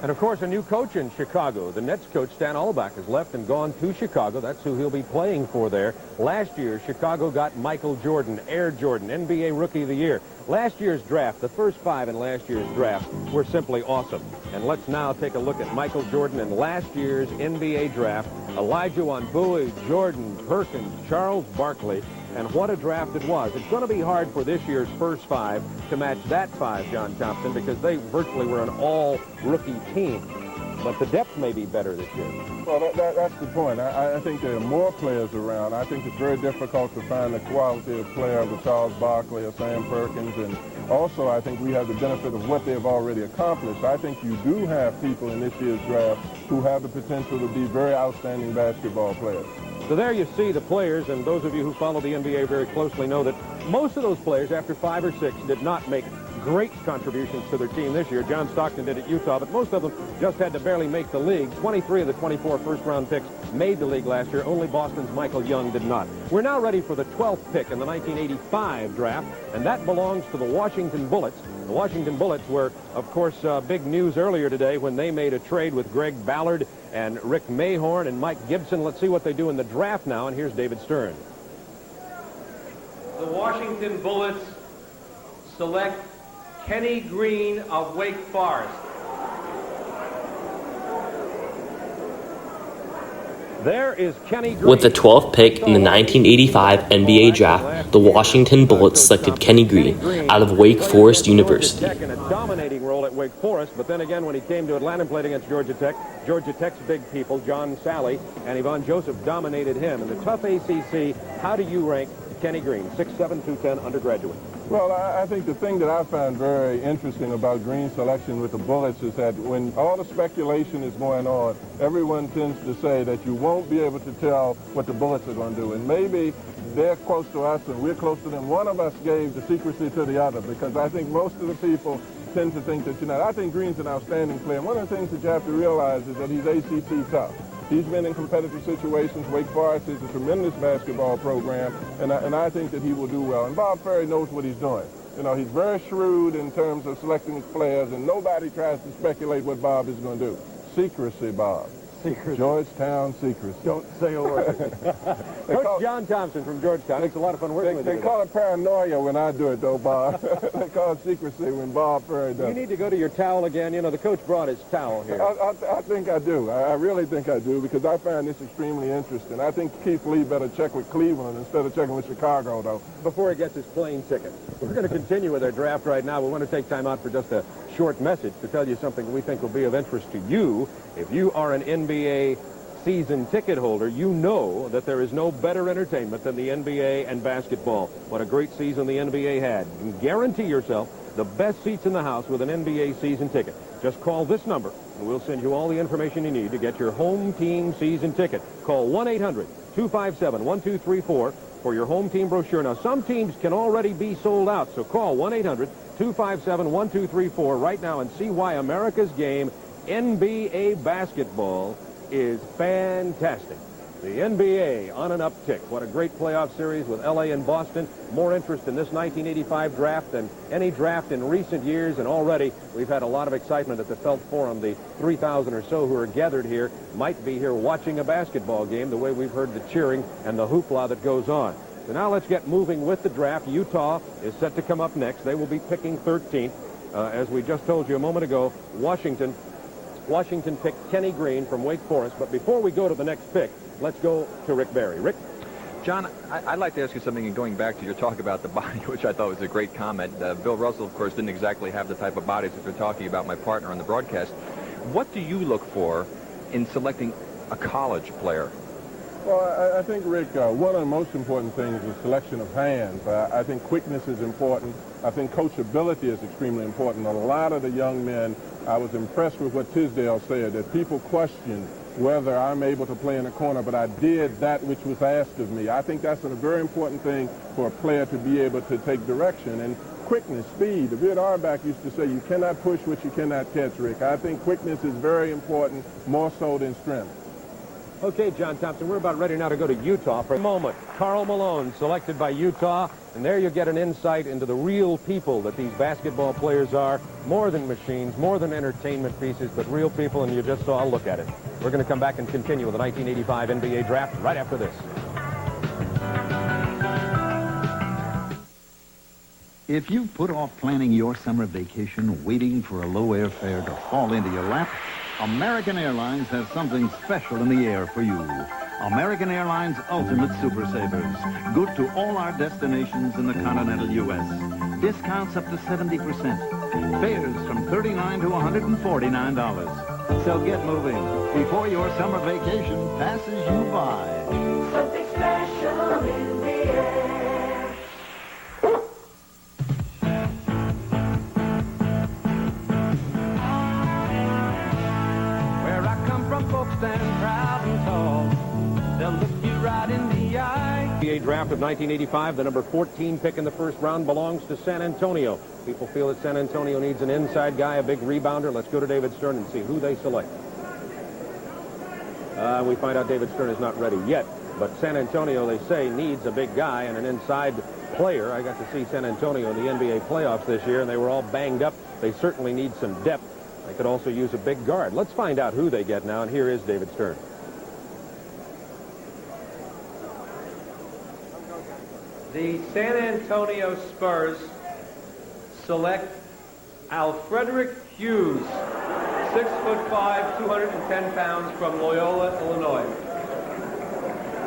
And, of course, a new coach in Chicago. The Nets coach, Stan Ulbach, has left and gone to Chicago. That's who he'll be playing for there. Last year, Chicago got Michael Jordan, Air Jordan, NBA Rookie of the Year. Last year's draft, the first 5 in last year's draft, were simply awesome. And let's now take a look at Michael Jordan in last year's NBA draft. Elijah Wanbowie, Jordan, Perkins, Charles Barkley, and what a draft it was. It's going to be hard for this year's first 5 to match that 5, John Thompson, because they virtually were an all-rookie team. But the depth may be better this year. Well, that's the point. I think there are more players around. I think it's very difficult to find the quality of player of a Charles Barkley or Sam Perkins. And also, I think we have the benefit of what they've already accomplished. I think you do have people in this year's draft who have the potential to be very outstanding basketball players. So there you see the players, and those of you who follow the NBA very closely know that most of those players, after 5 or 6, did not make great contributions to their team this year. John Stockton did at Utah, but most of them just had to barely make the league. 23 of the 24 first-round picks made the league last year. Only Boston's Michael Young did not. We're now ready for the 12th pick in the 1985 draft, and that belongs to the Washington Bullets. The Washington Bullets were, of course, big news earlier today when they made a trade with Greg Ballard and Rick Mayhorn and Mike Gibson. Let's see what they do in the draft now, and here's David Stern. The Washington Bullets select Kenny Green of Wake Forest. There is Kenny Green. With the 12th pick in the 1985 NBA draft, the Washington Bullets selected Kenny Green out of Wake Forest University. In a dominating role at Wake Forest, but then again when he came to Atlanta and played against Georgia Tech's big people, John Sally and Yvonne Joseph, dominated him. In the tough ACC, how do you rank Kenny Green, 6'7", 210 undergraduate? Well, I think the thing that I find very interesting about Green's selection with the Bullets is that when all the speculation is going on, everyone tends to say that you won't be able to tell what the Bullets are going to do. And maybe they're close to us and we're close to them. One of us gave the secrecy to the other, because I think most of the people tend to think that, I think Green's an outstanding player. And one of the things that you have to realize is that he's ACC tough. He's been in competitive situations. Wake Forest is a tremendous basketball program, and I think that he will do well. And Bob Ferry knows what he's doing. He's very shrewd in terms of selecting his players, and nobody tries to speculate what Bob is going to do. Secrecy, Bob. Secrecy. Georgetown secrecy. Don't say a word. Coach John Thompson from Georgetown. It's a lot of fun working with you. They call it paranoia when I do it, though, Bob. They call it secrecy when Bob Ferry does it. You need to go to your towel again. The coach brought his towel here. I think I do. I really think I do, because I find this extremely interesting. I think Keith Lee better check with Cleveland instead of checking with Chicago, though. Before he gets his plane ticket. We're going to continue with our draft right now. We want to take time out for just a short message to tell you something we think will be of interest to you. If you are an NBA season ticket holder, you know that there is no better entertainment than the NBA and basketball. What a great season the NBA had. You can guarantee yourself the best seats in the house with an NBA season ticket. Just call this number, and we'll send you all the information you need to get your home team season ticket. Call 1-800-257-1234 for your home team brochure. Now, some teams can already be sold out, so call 1-800-257-1234 right now and see why America's game, NBA basketball, is fantastic. The NBA on an uptick. What a great playoff series with L.A. and Boston. More interest in this 1985 draft than any draft in recent years, and already we've had a lot of excitement at the Felt Forum. The 3,000 or so who are gathered here might be here watching a basketball game the way we've heard the cheering and the hoopla that goes on. So now let's get moving with the draft. Utah is set to come up next. They will be picking 13th. As we just told you a moment ago, Washington picked Kenny Green from Wake Forest. But before we go to the next pick, let's go to Rick Barry. Rick? John, I'd like to ask you something, and going back to your talk about the body, which I thought was a great comment. Bill Russell, of course, didn't exactly have the type of bodies that they're talking about, my partner on the broadcast. What do you look for in selecting a college player? Well, I think, Rick, one of the most important things is selection of hands. I think quickness is important. I think coachability is extremely important. A lot of the young men, I was impressed with what Tisdale said, that people question whether I'm able to play in the corner, but I did that which was asked of me. I think that's a very important thing for a player to be able to take direction. And quickness, speed. The Vid Auerbach used to say, you cannot push what you cannot catch, Rick. I think quickness is very important, more so than strength. Okay, John Thompson, we're about ready now to go to Utah for a moment. Karl Malone selected by Utah, and there you get an insight into the real people that these basketball players are. More than machines, more than entertainment pieces, but real people, and you just saw a look at it. We're going to come back and continue with the 1985 NBA Draft right after this. If you've put off planning your summer vacation, waiting for a low airfare to fall into your lap, American Airlines has something special in the air for you. American Airlines Ultimate Super Savers. Good to all our destinations in the continental U.S. Discounts up to 70%. Fares from $39 to $149. So get moving before your summer vacation passes you by. Something special in the air. Stand proud and tall. They'll look you right in the eye. The NBA Draft of 1985, the number 14 pick in the first round belongs to San Antonio. People feel that San Antonio needs an inside guy, a big rebounder. Let's go to David Stern and see who they select. We find out David Stern is not ready yet, but San Antonio, they say, needs a big guy and an inside player. I got to see San Antonio in the NBA playoffs this year, and they were all banged up. They certainly need some depth. They could also use a big guard. Let's find out who they get now, and here is David Stern. The San Antonio Spurs select Alfrederick Hughes, 6'5", 210 pounds, from Loyola, Illinois.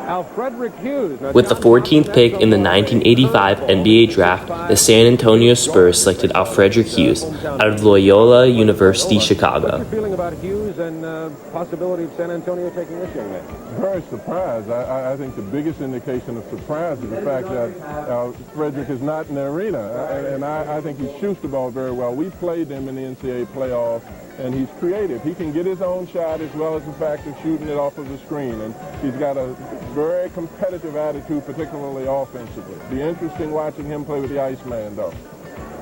Alfrederick Hughes. With the 14th pick in the 1985 NBA Draft, the San Antonio Spurs selected Alfrederick Hughes out of Loyola University, Chicago. What's your feeling about Hughes and possibility of San Antonio taking this young man? Very surprised. I think the biggest indication of surprise is the fact that Frederick is not in the arena. And I think he shoots the ball very well. We played him in the NCAA playoffs, and he's creative. He can get his own shot as well as the fact of shooting it off of the screen. And he's got a very competitive attitude, particularly offensively. Be interesting watching him play with the Iceman, though.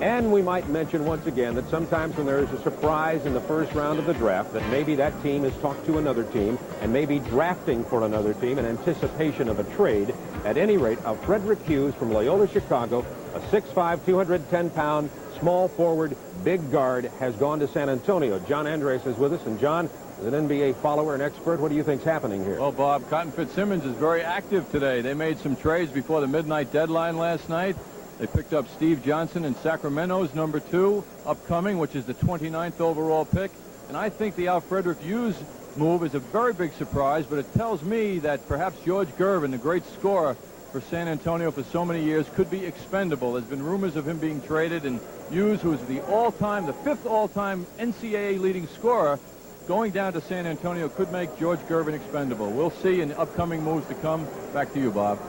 And we might mention once again that sometimes when there is a surprise in the first round of the draft, that maybe that team has talked to another team and maybe drafting for another team in anticipation of a trade. At any rate, Frederick Hughes from Loyola, Chicago, a 6'5", 210-pound, small forward, big guard, has gone to San Antonio. John Andres is with us, and John, as an NBA follower and expert, what do you think's happening here? Well, Bob, Cotton Fitzsimmons is very active today. They made some trades before the midnight deadline last night. They picked up Steve Johnson in Sacramento's number 2 upcoming, which is the 29th overall pick. And I think the Alfrederick Hughes move is a very big surprise, but it tells me that perhaps George Gervin, the great scorer for San Antonio for so many years, could be expendable. There's been rumors of him being traded, and Hughes, who's the 5th all-time NCAA leading scorer, going down to San Antonio could make George Gervin expendable. We'll see in the upcoming moves to come. Back to you, Bob.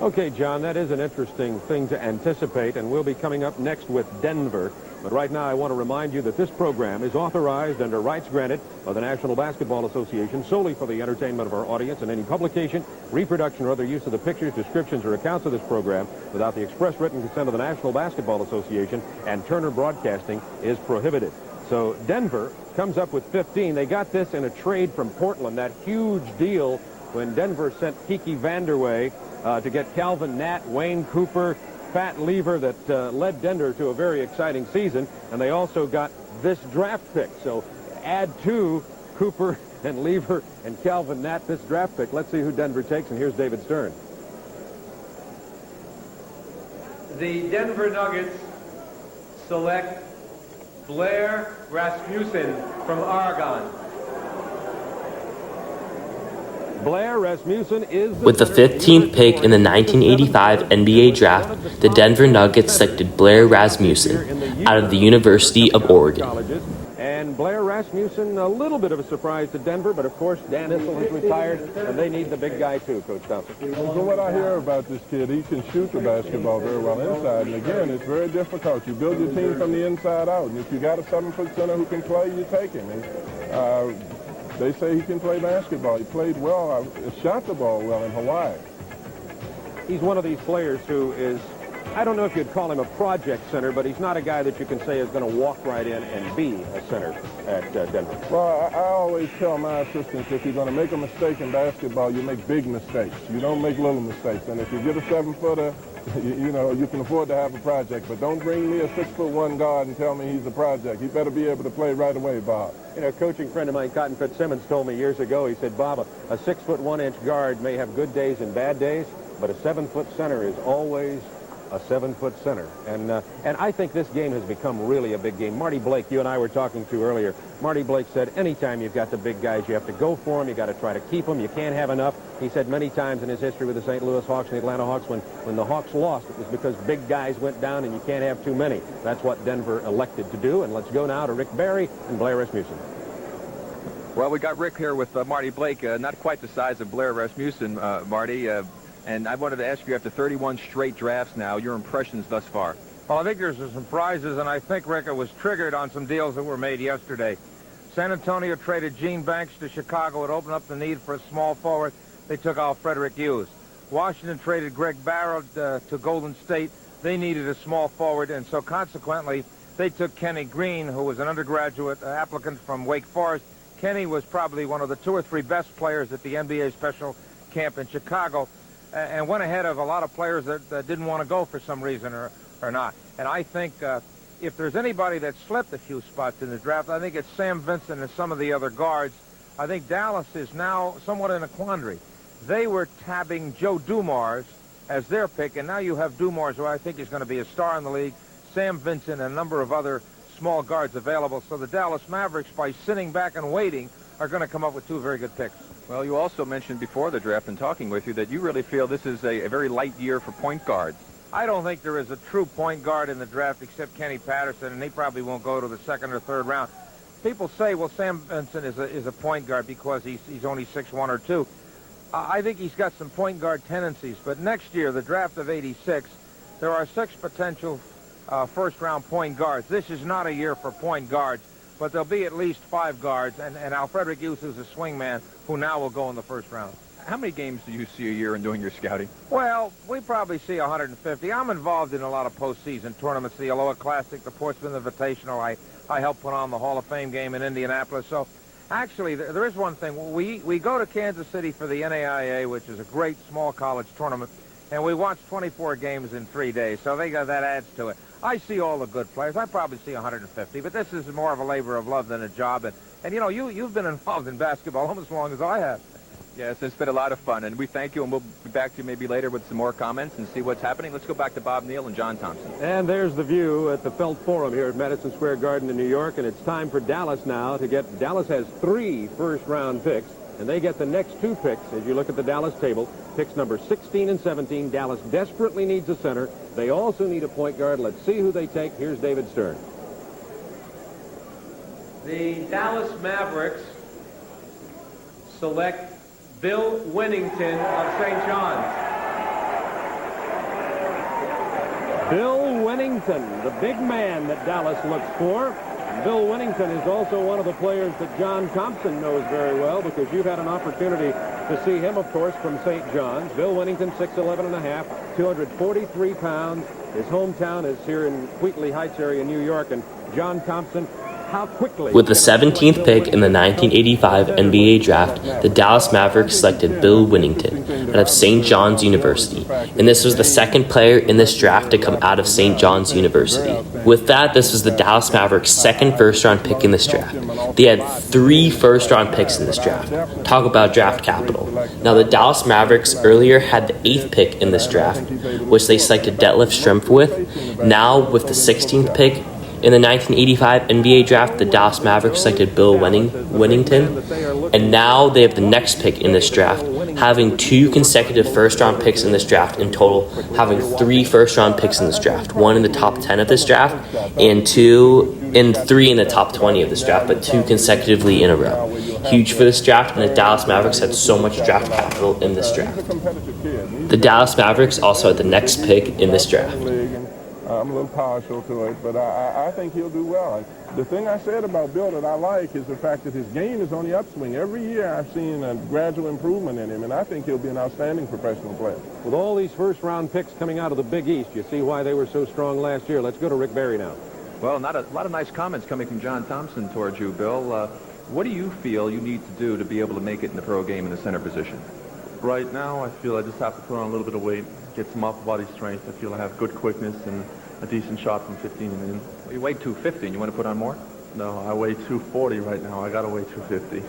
Okay, John, that is an interesting thing to anticipate, and we'll be coming up next with Denver. But right now I want to remind you that this program is authorized under rights granted by the National Basketball Association solely for the entertainment of our audience, and any publication, reproduction, or other use of the pictures, descriptions, or accounts of this program without the express written consent of the National Basketball Association and Turner Broadcasting is prohibited. So Denver comes up with 15. They got this in a trade from Portland, that huge deal when Denver sent Kiki Vanderway to get Calvin Nat, Wayne Cooper, Fat Lever, that led Denver to a very exciting season. And they also got this draft pick. So add to Cooper and Lever and Calvin Nat this draft pick. Let's see who Denver takes, and here's David Stern. The Denver Nuggets select Blair Rasmussen from Oregon. Blair Rasmussen is with the 15th pick in the 1985 NBA Draft, the Denver Nuggets selected Blair Rasmussen out of the University of Oregon. And Blair Rasmussen, a little bit of a surprise to Denver, but of course Dan Issel has retired, and they need the big guy too, Coach Thompson. Well, from what I hear about this kid, he can shoot the basketball very well inside, and again, it's very difficult. You build your team from the inside out, and if you got a 7-foot center who can play, you take him. And, They say he can play basketball. He played well, shot the ball well in Hawaii. He's one of these players who is, I don't know if you'd call him a project center, but he's not a guy that you can say is going to walk right in and be a center at Denver. Well, I always tell my assistants, if you're going to make a mistake in basketball, you make big mistakes. You don't make little mistakes. And if you get a 7-footer, you know, you can afford to have a project. But don't bring me a 6'1" guard and tell me he's a project. He better be able to play right away, Bob. You know, a coaching friend of mine, Cotton Fitzsimmons, told me years ago, he said, Bob, a 6'1" guard may have good days and bad days, but a 7-foot center is always a 7-foot center. And I think this game has become really a big game. Marty Blake, you and I were talking to earlier. Marty Blake said anytime you've got the big guys, you have to go for them. You got to try to keep them. You can't have enough. He said many times in his history with the St. Louis Hawks and the Atlanta Hawks, when the Hawks lost, it was because big guys went down and you can't have too many. That's what Denver elected to do. And let's go now to Rick Barry and Blair Rasmussen. Well, we got Rick here with Marty Blake, not quite the size of Blair Rasmussen, Marty. And I wanted to ask you, after 31 straight drafts now, your impressions thus far. Well, I think there's some surprises, and I think, Rick, it was triggered on some deals that were made yesterday. San Antonio traded Gene Banks to Chicago. It opened up the need for a small forward. They took out Frederick Hughes. Washington traded Greg Barrett to Golden State. They needed a small forward, and so consequently, they took Kenny Green, who was an undergraduate applicant from Wake Forest. Kenny was probably one of the 2 or 3 best players at the NBA special camp in Chicago, and went ahead of a lot of players that didn't want to go for some reason or not. And I think if there's anybody that slipped a few spots in the draft, I think it's Sam Vincent and some of the other guards. I think Dallas is now somewhat in a quandary. They were tabbing Joe Dumars as their pick, and now you have Dumars, who I think is going to be a star in the league, Sam Vincent, and a number of other small guards available. So the Dallas Mavericks, by sitting back and waiting, are going to come up with 2 very good picks. Well, you also mentioned before the draft and talking with you that you really feel this is a very light year for point guards. I don't think there is a true point guard in the draft except Kenny Patterson, and he probably won't go to the 2nd or 3rd round. People say, well, Sam Vincent is a point guard because he's only 6'1" or 2. I think he's got some point guard tendencies, but next year, the draft of '86, there are 6 potential first-round point guards. This is not a year for point guards, but there'll be at least 5 guards, and Alfredrick Hughes is a swingman who now will go in the 1st round. How many games do you see a year in doing your scouting? Well, we probably see 150. I'm involved in a lot of postseason tournaments, the Aloha Classic, the Portsmouth Invitational. I helped put on the Hall of Fame game in Indianapolis. So, actually, there is one thing. We go to Kansas City for the NAIA, which is a great small college tournament, and we watch 24 games in 3 days. So that adds to it. I see all the good players. I probably see 150, but this is more of a labor of love than a job. And you know, you've been involved in basketball almost as long as I have. Yes, it's been a lot of fun, and we thank you, and we'll be back to you maybe later with some more comments and see what's happening. Let's go back to Bob Neal and John Thompson. And there's the view at the Felt Forum here at Madison Square Garden in New York, and it's time for Dallas now to get... Dallas has 3 first-round picks, and they get the next 2 picks. As you look at the Dallas table, picks number 16 and 17, Dallas desperately needs a center. They also need a point guard. Let's see who they take. Here's David Stern. The Dallas Mavericks select Bill Winnington of St. John's. Bill Winnington, the big man that Dallas looks for. Bill Winnington is also one of the players that John Thompson knows very well, because you've had an opportunity to see him, of course, from St. John's. Bill Winnington, 6'11 and a half, 243 pounds. His hometown is here in Wheatley Heights area, New York. And John Thompson, how quickly... With the 17th pick in the 1985 NBA draft, the Dallas Mavericks selected Bill Winnington out of St. John's University, and this was the 2nd player in this draft to come out of St. John's University. With that, this was the Dallas Mavericks' 2nd first-round pick in this draft. They had 3 first-round picks in this draft. Talk about draft capital. Now, the Dallas Mavericks earlier had the 8th pick in this draft, which they selected Detlef Schrempf with. Now, with the 16th pick, in the 1985 NBA draft, the Dallas Mavericks selected Bill Winnington, and now they have the next pick in this draft, having 2 consecutive first-round picks in this draft, in total having 3 first-round picks in this draft, 1 in the top 10 of this draft, and 3 in the top 20 of this draft, but 2 consecutively in a row. Huge for this draft, and the Dallas Mavericks had so much draft capital in this draft. The Dallas Mavericks also had the next pick in this draft. I'm a little partial to it, but I think he'll do well. And the thing I said about Bill that I like is the fact that his game is on the upswing. Every year I've seen a gradual improvement in him, and I think he'll be an outstanding professional player. With all these first-round picks coming out of the Big East, you see why they were so strong last year. Let's go to Rick Barry now. Well, not a lot of nice comments coming from John Thompson towards you, Bill. What do you feel you need to do to be able to make it in the pro game in the center position? Right now, I feel I just have to put on a little bit of weight, get some upper body strength. I feel I have good quickness and a decent shot from 15 and in. Well, you weigh 250, and you want to put on more? No, I weigh 240 right now. I got to weigh 250.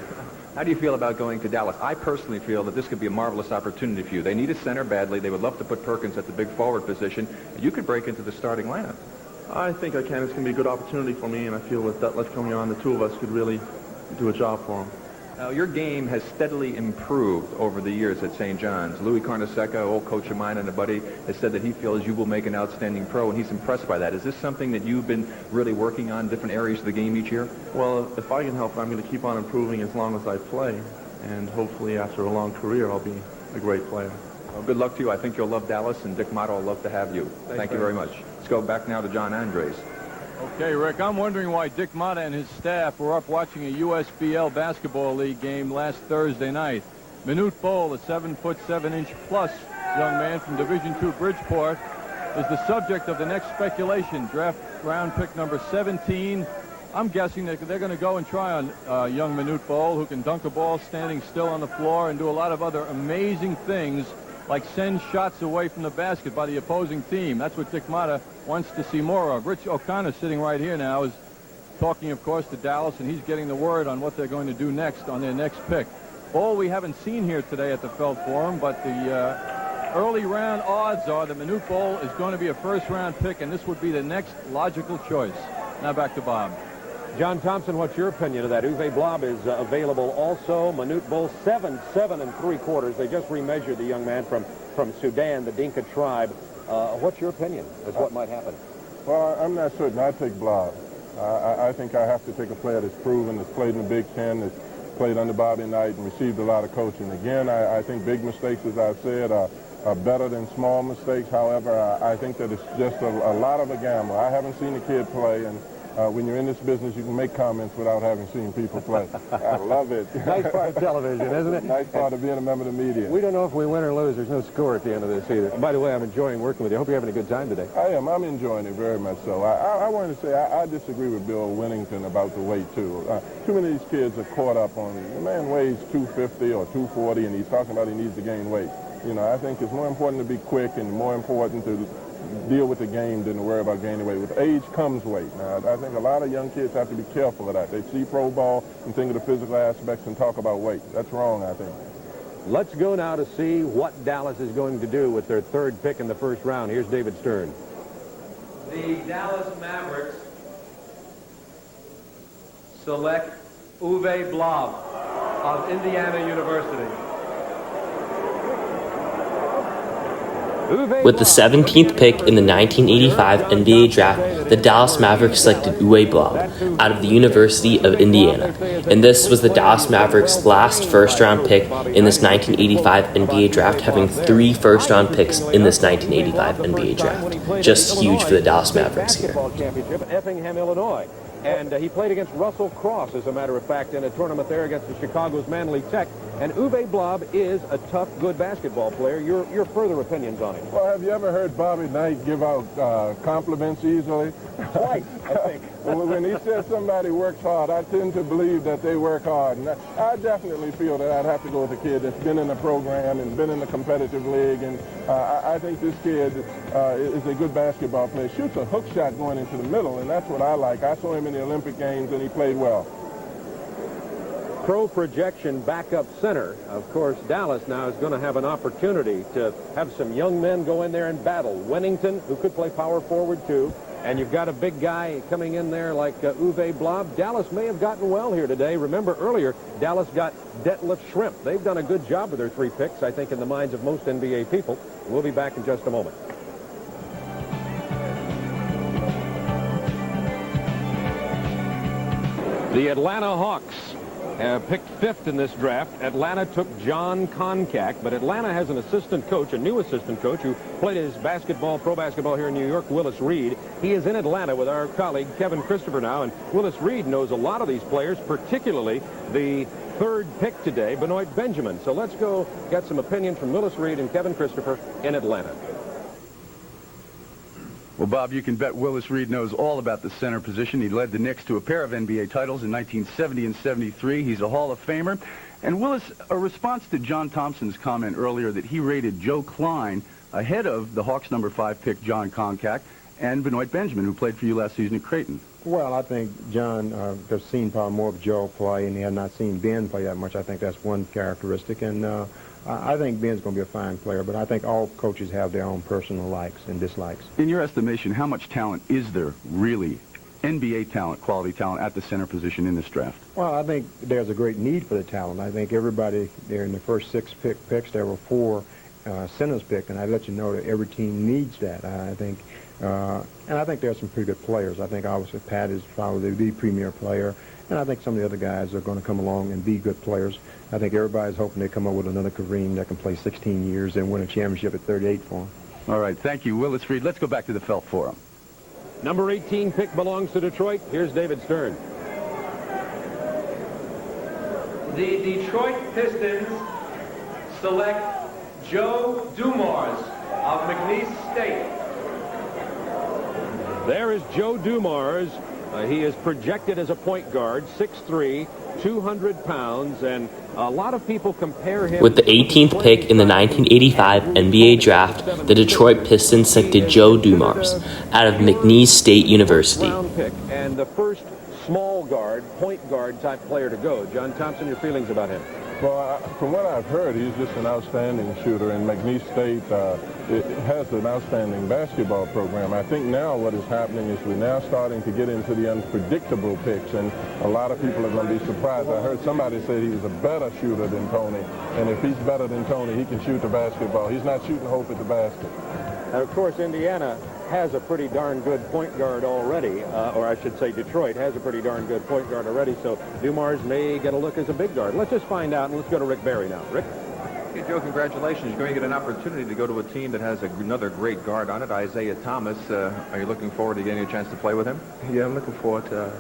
How do you feel about going to Dallas? I personally feel that this could be a marvelous opportunity for you. They need a center badly. They would love to put Perkins at the big forward position. You could break into the starting lineup. I think I can. It's going to be a good opportunity for me, and I feel with Detlef coming on, the two of us could really do a job for him. Now, your game has steadily improved over the years at St. John's. Louis Carnesecca, old coach of mine and a buddy, has said that he feels you will make an outstanding pro, and he's impressed by that. Is this something that you've been really working on, different areas of the game each year? Well, if I can help, I'm going to keep on improving as long as I play, and hopefully after a long career, I'll be a great player. Well, good luck to you. I think you'll love Dallas, and Dick Motto will love to have you. Thank you very much. Let's go back now to John Andres. Okay, Rick, I'm wondering why Dick Mata and his staff were up watching a USBL basketball league game last Thursday night. Manute Bol, a 7'7" plus young man from Division II Bridgeport, is the subject of the next speculation. Draft round pick number 17. I'm guessing that they're going to go and try on young Manute Bol, who can dunk a ball standing still on the floor and do a lot of other amazing things, like send shots away from the basket by the opposing team. That's what Dick Mata wants to see more of. Rich O'Connor, sitting right here now, is talking, of course, to Dallas, and he's getting the word on what they're going to do next on their next pick. Bol we haven't seen here today at the Felt Forum, but the early round odds are that Manute Bol is going to be a first-round pick, and this would be the next logical choice. Now back to Bob. John Thompson, what's your opinion of that? Uwe Blab is available also. Manute Bol, 7'7" ¾ They just remeasured the young man from Sudan, the Dinka tribe. What's your opinion as what might happen? Well, I'm not certain. I'd take Blab. I think I have to take a player that's proven, that's played in the Big Ten, that's played under Bobby Knight and received a lot of coaching. Again, I think big mistakes, as I've said, are better than small mistakes. However, I think that it's just a lot of a gamble. I haven't seen the kid play, and when you're in this business, you can make comments without having seen people play. I love it. Nice part of television, isn't it? Nice part of being a member of the media. We don't know if we win or lose. There's no score at the end of this either. By the way, I'm enjoying working with you. I hope you're having a good time today. I am. I'm enjoying it very much so. I wanted to say I disagree with Bill Winnington about the weight, too. Too many of these kids are caught up on, the man weighs 250 or 240, and he's talking about he needs to gain weight. You know, I think it's more important to be quick and more important to deal with the game than to worry about gaining weight. With age comes weight. Now, I think a lot of young kids have to be careful of that. They see pro ball and think of the physical aspects and talk about weight. That's wrong, I think. Let's go now to see what Dallas is going to do with their third pick in the first round. Here's David Stern. The Dallas Mavericks select Uwe Blab of Indiana University. With the 17th pick in the 1985 NBA draft, the Dallas Mavericks selected Uwe Blab out of the University of Indiana. And this was the Dallas Mavericks' last first-round pick in this 1985 NBA draft, having 3 first-round picks in this 1985 NBA draft. Just huge for the Dallas Mavericks here. Championship in Effingham, Illinois. And he played against Russell Cross, as a matter of fact, in a tournament there against the Chicago's Manly Tech. And Uwe Blab is a tough, good basketball player. Your further opinions on him? Well, have you ever heard Bobby Knight give out compliments easily? Twice, I think. Well, when he says somebody works hard, I tend to believe that they work hard. And I definitely feel that I'd have to go with a kid that's been in the program and been in the competitive league. And I think this kid is a good basketball player. Shoots a hook shot going into the middle, and that's what I like. I saw him in the Olympic Games, and he played well. Pro projection backup center. Of course, Dallas now is going to have an opportunity to have some young men go in there and battle. Winnington, who could play power forward too, and you've got a big guy coming in there like Uwe Blab. Dallas may have gotten well here today. Remember earlier, Dallas got Detlef Schrempf. They've done a good job with their 3 picks, I think, in the minds of most NBA people. We'll be back in just a moment. The Atlanta Hawks picked 5th in this draft. Atlanta took John Koncak, but Atlanta has an assistant coach, a new assistant coach, who played his pro basketball here in New York, Willis Reed. He is in Atlanta with our colleague Kevin Christopher now, and Willis Reed knows a lot of these players, particularly the 3rd pick today, Benoit Benjamin. So let's go get some opinions from Willis Reed and Kevin Christopher in Atlanta. Well, Bob, you can bet Willis Reed knows all about the center position. He led the Knicks to a pair of NBA titles in 1970 and 73. He's a Hall of Famer. And Willis, a response to John Thompson's comment earlier that he rated Joe Klein ahead of the Hawks' number 5 pick, John Koncak, and Benoit Benjamin, who played for you last season at Creighton. Well, I think John has seen probably more of Joe play, and he had not seen Ben play that much. I think that's one characteristic. And I think Ben's going to be a fine player, but I think all coaches have their own personal likes and dislikes. In your estimation, how much talent is there really, NBA talent, quality talent, at the center position in this draft? Well, I think there's a great need for the talent. I think everybody there in the first 6 picks, there were 4 centers picked, and I let you know that every team needs that. I think, and I think there's some pretty good players. I think obviously Pat is probably the premier player, and I think some of the other guys are going to come along and be good players. I think everybody's hoping they come up with another Kareem that can play 16 years and win a championship at 38 for them. All right, thank you, Willis Reed. Let's go back to the Felt Forum. Number 18 pick belongs to Detroit. Here's David Stern. The Detroit Pistons select Joe Dumars of McNeese State. There is Joe Dumars. He is projected as a point guard, 6'3", 200 pounds, and a lot of people compare him... With the 18th pick in the 1985 NBA draft, the Detroit Pistons selected Joe Dumars out of McNeese State University. Pick and the first small guard, point guard type player to go. John Thompson, your feelings about him? Well, from what I've heard, he's just an outstanding shooter, and McNeese State it has an outstanding basketball program. I think now what is happening is we're now starting to get into the unpredictable picks, and a lot of people are going to be surprised. I heard somebody say he was a better shooter than Tony, and if he's better than Tony, he can shoot the basketball. He's not shooting hope at the basket. And of course, Indiana has a pretty darn good point guard already, or I should say Detroit has a pretty darn good point guard already, so Dumars may get a look as a big guard. Let's just find out, and let's go to Rick Barry now. Rick? Hey, Joe, congratulations. You're going to get an opportunity to go to a team that has another great guard on it, Isaiah Thomas. Are you looking forward to getting a chance to play with him? Yeah, I'm looking forward to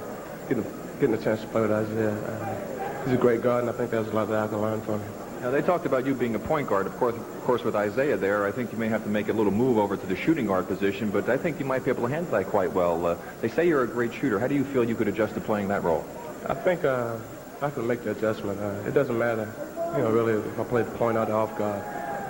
getting a chance to play with Isaiah. He's a great guard, and I think there's a lot that I can learn from him. Now, they talked about you being a point guard. Of course, with Isaiah there, I think you may have to make a little move over to the shooting guard position, but I think you might be able to handle that quite well. They say you're a great shooter. How do you feel you could adjust to playing that role? I think I can make the adjustment. It doesn't matter, really, if I play the point or the off guard.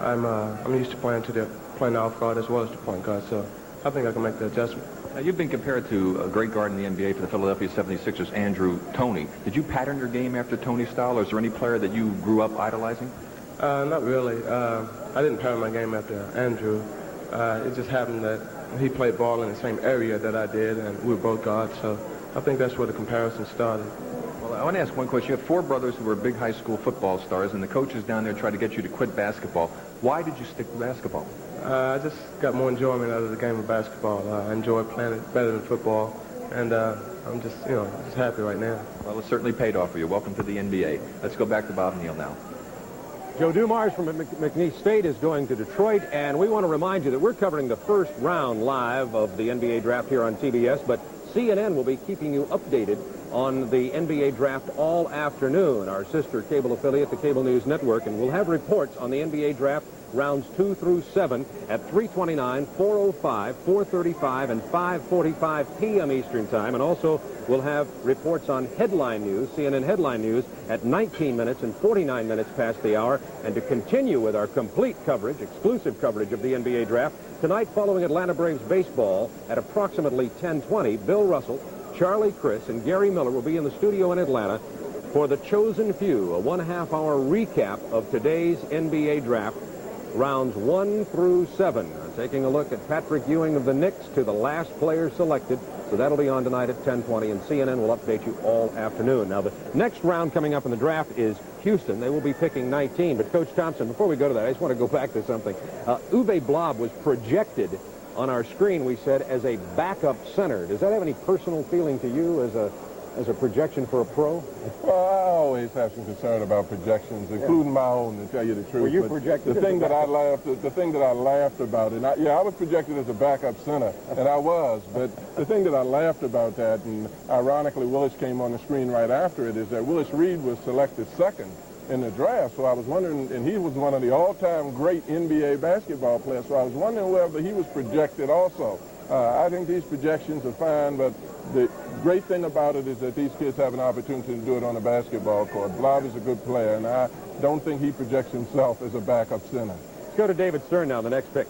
I'm used to playing the off guard as well as the point guard, so I think I can make the adjustment. Now, you've been compared to a great guard in the NBA for the Philadelphia 76ers, Andrew Toney. Did you pattern your game after Toney's style, or is there any player that you grew up idolizing? Not really. I didn't pattern my game after Andrew. It just happened that he played ball in the same area that I did, and we were both guards, so I think that's where the comparison started. Well, I want to ask one question. You have 4 brothers who were big high school football stars, and the coaches down there tried to get you to quit basketball. Why did you stick with basketball? I just got more enjoyment out of the game of basketball. I enjoy playing it better than football, and I'm just, just happy right now. Well, it certainly paid off for you. Welcome to the NBA. Let's go back to Bob Neal now. Joe Dumars from McNeese State is going to Detroit, and we want to remind you that we're covering the first round live of the NBA draft here on TBS, but CNN will be keeping you updated on the NBA draft all afternoon, our sister cable affiliate, the Cable News Network, and we'll have reports on the NBA draft rounds 2 through 7 at 3:29, 4:05, 4:35, and 5:45 p.m. Eastern Time. And also, we'll have reports on headline news, CNN headline news, at 19 minutes and 49 minutes past the hour. And to continue with our complete coverage, exclusive coverage of the NBA draft, tonight following Atlanta Braves baseball at approximately 10:20, Bill Russell, Charlie Chris, and Gary Miller will be in the studio in Atlanta for The Chosen Few, a 1.5-hour recap of today's NBA draft. Rounds 1 through 7. Taking a look at Patrick Ewing of the Knicks to the last player selected. So that'll be on tonight at 10:20, and CNN will update you all afternoon. Now, the next round coming up in the draft is Houston. They will be picking 19. But, Coach Thompson, before we go to that, I just want to go back to something. Uwe Blab was projected on our screen, we said, as a backup center. Does that have any personal feeling to you as a as a projection for a pro? Well, I always have some concern about projections, including my own, to tell you the truth. Were you But projected the thing that I laughed about, and I was projected as a backup center, and I was. But the thing that I laughed about that, and ironically Willis came on the screen right after it, is that Willis Reed was selected second in the draft. So I was wondering, and he was one of the all-time great NBA basketball players. So I was wondering whether he was projected also. I think these projections are fine, but the great thing about it is that these kids have an opportunity to do it on a basketball court. Blob is a good player, and I don't think he projects himself as a backup center. Let's go to David Stern now, the next pick.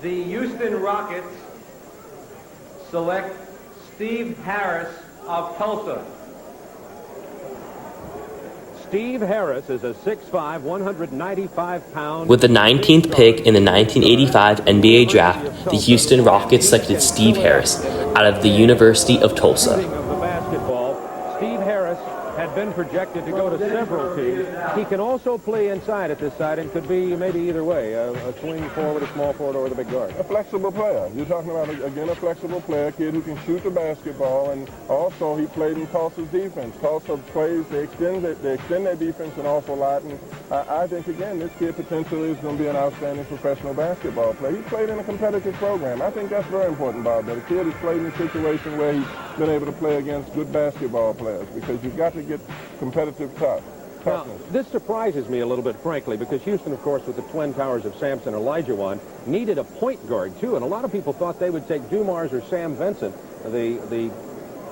The Houston Rockets select Steve Harris of Tulsa. Steve Harris is a 6'5", 195-pound... With the 19th pick in the 1985 NBA draft, the Houston Rockets selected Steve Harris out of the University of Tulsa. Steve Harris had been projected to go to several teams. He can also play inside at this side and could be maybe either way, a swing forward, a small forward, or the big guard. A flexible player. You're talking about, again, a flexible player, a kid who can shoot the basketball, and also he played in Tulsa's defense. Tulsa plays, they extend their defense an awful lot, and I think, again, this kid potentially is going to be an outstanding professional basketball player. He played in a competitive program. I think that's very important, Bob, that a kid has played in a situation where he's been able to play against good basketball players, because you've got to get competitive toughness. Now, this surprises me a little bit, frankly, because Houston, of course, with the twin towers of Samson and Olajuwon, needed a point guard, too, and a lot of people thought they would take Dumars or Sam Vincent, the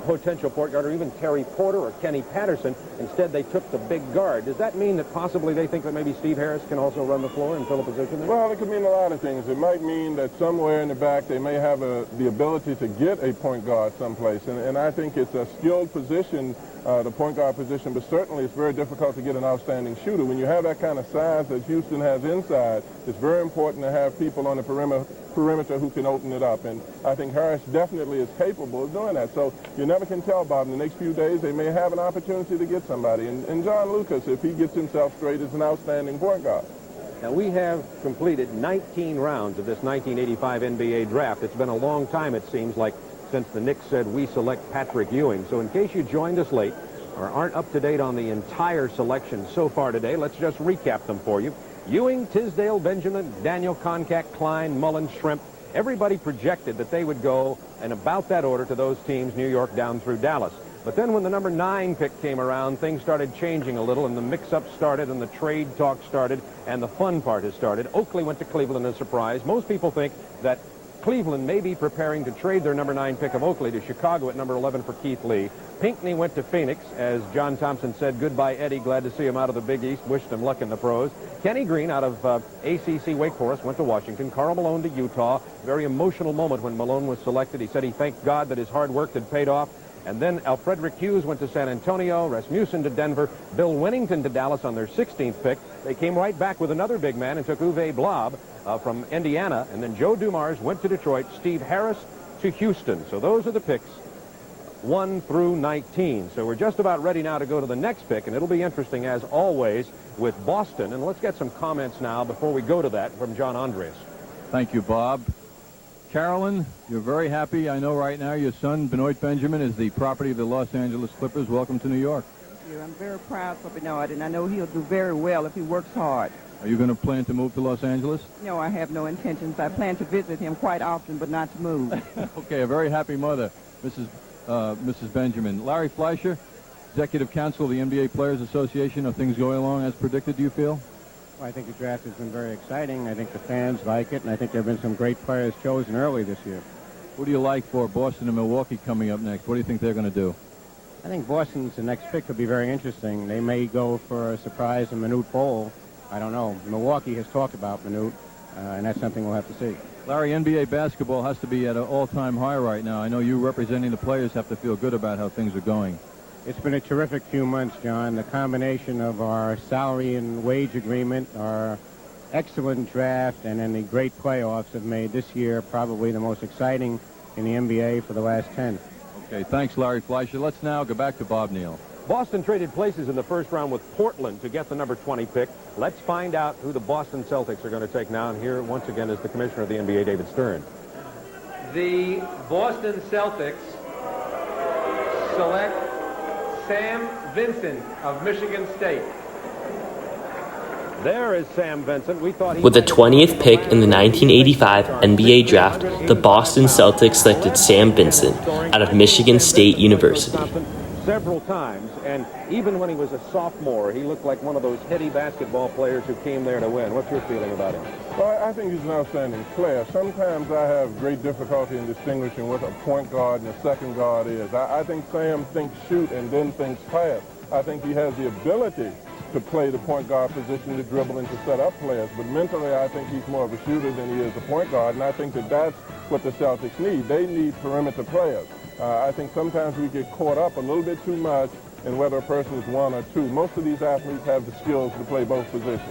potential point guard, or even Terry Porter or Kenny Patterson. Instead, they took the big guard. Does that mean that possibly they think that maybe Steve Harris can also run the floor and fill a position there? Well, it could mean a lot of things. It might mean that somewhere in the back they may have the ability to get a point guard someplace, and I think it's a skilled position, the point guard position, but certainly it's very difficult to get an outstanding shooter. When you have that kind of size that Houston has inside, it's very important to have people on the perimeter who can open it up, and I think Harris definitely is capable of doing that. So you never can tell, Bob. In the next few days, they may have an opportunity to get somebody, and John Lucas, if he gets himself straight, is an outstanding point guard. Now, we have completed 19 rounds of this 1985 NBA draft. It's been a long time, it seems like, since the Knicks said we select Patrick Ewing. So in case you joined us late or aren't up to date on the entire selection so far today, let's just recap them for you. Ewing, Tisdale, Benjamin, Daniel, Concact, Klein, Mullen, Shrimp, everybody projected that they would go in about that order to those teams, New York down through Dallas. But then when the number 9 pick came around, things started changing a little, and the mix-up started, and the trade talk started, and the fun part has started. Oakley went to Cleveland as a surprise. Most people think that Cleveland may be preparing to trade their number 9 pick of Oakley to Chicago at number 11 for Keith Lee. Pinckney went to Phoenix. As John Thompson said, goodbye, Eddie. Glad to see him out of the Big East. Wished him luck in the pros. Kenny Green out of ACC Wake Forest went to Washington. Karl Malone to Utah. Very emotional moment when Malone was selected. He said he thanked God that his hard work had paid off. And then Alfrederick Hughes went to San Antonio, Rasmussen to Denver, Bill Winnington to Dallas on their 16th pick. They came right back with another big man and took Uwe Blob from Indiana. And then Joe Dumars went to Detroit, Steve Harris to Houston. So those are the picks 1 through 19. So we're just about ready now to go to the next pick, and it'll be interesting, as always, with Boston. And let's get some comments now before we go to that from John Andreas. Thank you, Bob. Carolyn, you're very happy. I know right now your son, Benoit Benjamin, is the property of the Los Angeles Clippers. Welcome to New York. Thank you. I'm very proud for Benoit, and I know he'll do very well if he works hard. Are you going to plan to move to Los Angeles? No, I have no intentions. I plan to visit him quite often, but not to move. Okay, a very happy mother, Mrs. Benjamin. Larry Fleischer, Executive Counsel of the NBA Players Association. Are things going along as predicted, do you feel? Well, I think the draft has been very exciting. I think the fans like it, and I think there have been some great players chosen early this year. Who do you like for Boston and Milwaukee coming up next? What do you think they're going to do? I think Boston's the next pick could be very interesting. They may go for a surprise in Manute Bol. I don't know. Milwaukee has talked about Manute, and that's something we'll have to see. Larry, NBA basketball has to be at an all-time high right now. I know you representing the players have to feel good about how things are going. It's been a terrific few months, John. The combination of our salary and wage agreement, our excellent draft, and then the great playoffs have made this year probably the most exciting in the NBA for the last 10. Okay, thanks, Larry Fleischer. Let's now go back to Bob Neal. Boston traded places in the first round with Portland to get the number 20 pick. Let's find out who the Boston Celtics are going to take now. And here, once again, is the commissioner of the NBA, David Stern. The Boston Celtics select Sam Vincent of Michigan State. There is Sam Vincent. We thought he With the 20th pick in the 1985 NBA draft, the Boston Celtics selected Sam Vincent out of Michigan State University. Several times, and even when he was a sophomore, he looked like one of those heady basketball players who came there to win. What's your feeling about him? Well, I think he's an outstanding player. Sometimes I have great difficulty in distinguishing what a point guard and a second guard is. I think Sam thinks shoot and then thinks pass. I think he has the ability to play the point guard position, to dribble and to set up players. But mentally, I think he's more of a shooter than he is a point guard, and I think that that's what the Celtics need. They need perimeter players. I think sometimes we get caught up a little bit too much in whether a person is one or two. Most of these athletes have the skills to play both positions.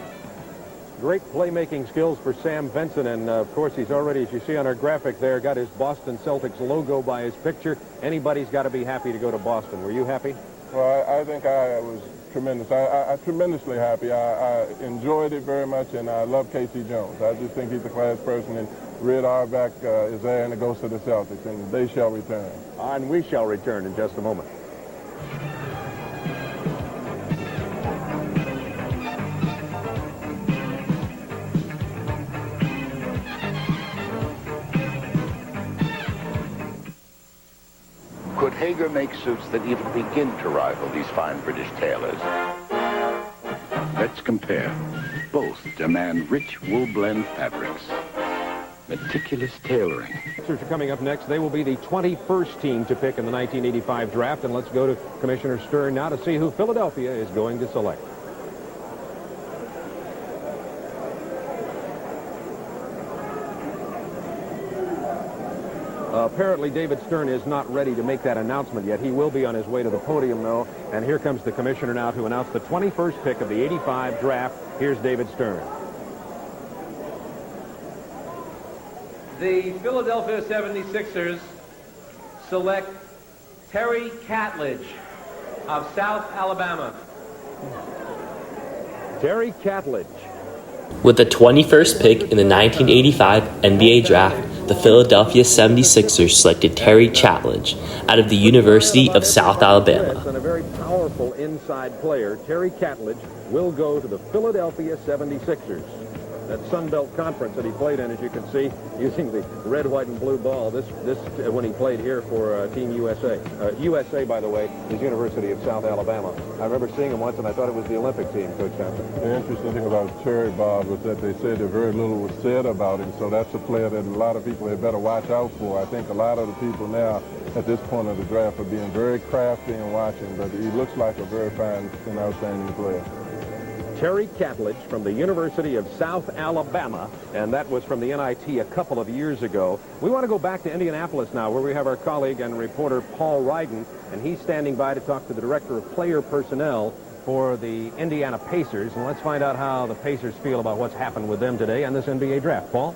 Great playmaking skills for Sam Vincent, and of course he's already, as you see on our graphic there, got his Boston Celtics logo by his picture. Anybody's got to be happy to go to Boston. Were you happy? Well, I think I was tremendous. I'm tremendously happy. I enjoyed it very much, and I love Casey Jones. I just think he's a class person, and Red Auerbach is there, and it goes to the Celtics, and they shall return. And we shall return in just a moment. Could Hager make suits that even begin to rival these fine British tailors? Let's compare. Both demand rich wool blend fabrics. Meticulous tailoring. Are coming up next. They will be the 21st team to pick in the 1985 draft. And let's go to Commissioner Stern now to see who Philadelphia is going to select. Apparently, David Stern is not ready to make that announcement yet. He will be on his way to the podium, though. And here comes the commissioner now to announce the 21st pick of the 85 draft. Here's David Stern. The Philadelphia 76ers select Terry Catledge of South Alabama. Terry Catledge. With the 21st pick in the 1985 NBA draft, the Philadelphia 76ers selected Terry Catledge out of the University of South Alabama. And a very powerful inside player, Terry Catledge, will go to the Philadelphia 76ers. That Sun Belt Conference that he played in, as you can see, using the red, white, and blue ball. This when he played here for Team USA. USA, by the way, is University of South Alabama. I remember seeing him once, and I thought it was the Olympic team, Coach Johnson. The interesting thing about Terry, Bob, was that they said that very little was said about him, so that's a player that a lot of people had better watch out for. I think a lot of the people now, at this point of the draft, are being very crafty and watching, but he looks like a very fine and outstanding player. Terry Catledge from the University of South Alabama, and that was from the NIT a couple of years ago. We want to go back to Indianapolis now, where we have our colleague and reporter Paul Ryden, and he's standing by to talk to the director of player personnel for the Indiana Pacers, and let's find out how the Pacers feel about what's happened with them today and this NBA draft. Paul?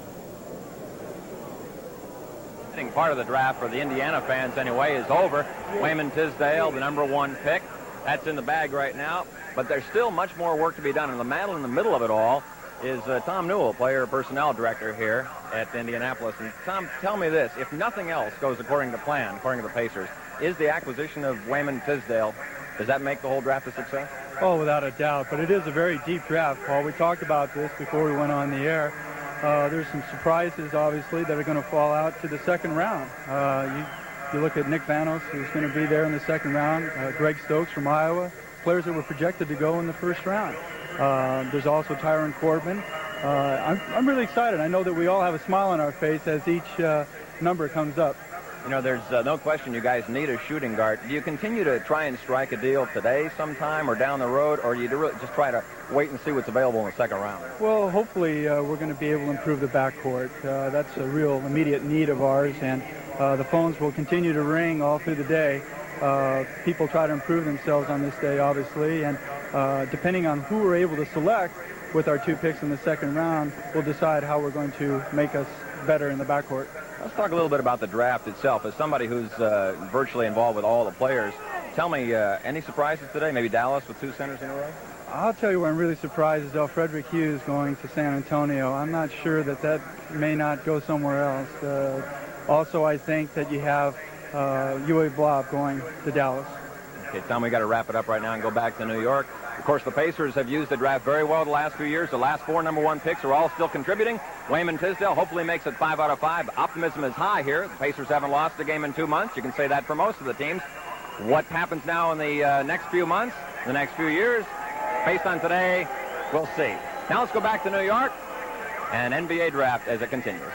Part of the draft for the Indiana fans anyway is over. Wayman Tisdale, the #1 pick. That's in the bag right now. But there's still much more work to be done. And the man in the middle of it all is Tom Newell, player personnel director here at Indianapolis. And Tom, tell me this. If nothing else goes according to plan, according to the Pacers, is the acquisition of Wayman Tisdale, does that make the whole draft a success? Oh, without a doubt. But it is a very deep draft, Paul. We talked about this before we went on the air. There's some surprises, obviously, that are going to fall out to the second round. You look at Nick Vanos, who's going to be there in the second round, Greg Stokes from Iowa, players that were projected to go in the first round. There's also Tyron Corbin. I'm really excited. I know that we all have a smile on our face as each number comes up. You know, there's no question you guys need a shooting guard. Do you continue to try and strike a deal today sometime or down the road, or do you really just try to wait and see what's available in the second round? Well, hopefully we're going to be able to improve the backcourt. That's a real immediate need of ours, and the phones will continue to ring all through the day. People try to improve themselves on this day, obviously, and depending on who we're able to select with our 2 picks in the second round, we'll decide how we're going to make us better in the backcourt. Let's talk a little bit about the draft itself. As somebody who's virtually involved with all the players, tell me, any surprises today? Maybe Dallas with 2 centers in a row? I'll tell you where I'm really surprised is Frederick Hughes going to San Antonio. I'm not sure that may not go somewhere else. Also, I think that you have UA Blob going to Dallas. Okay, Tom, we got to wrap it up right now and go back to New York. Of course, the Pacers have used the draft very well the last few years. The last 4 #1 picks are all still contributing. Wayman Tisdale hopefully makes it 5 out of 5. Optimism is high here. The Pacers haven't lost a game in 2 months. You can say that for most of the teams. What happens now in the next few months, the next few years, based on today, we'll see. Now let's go back to New York and NBA draft as it continues.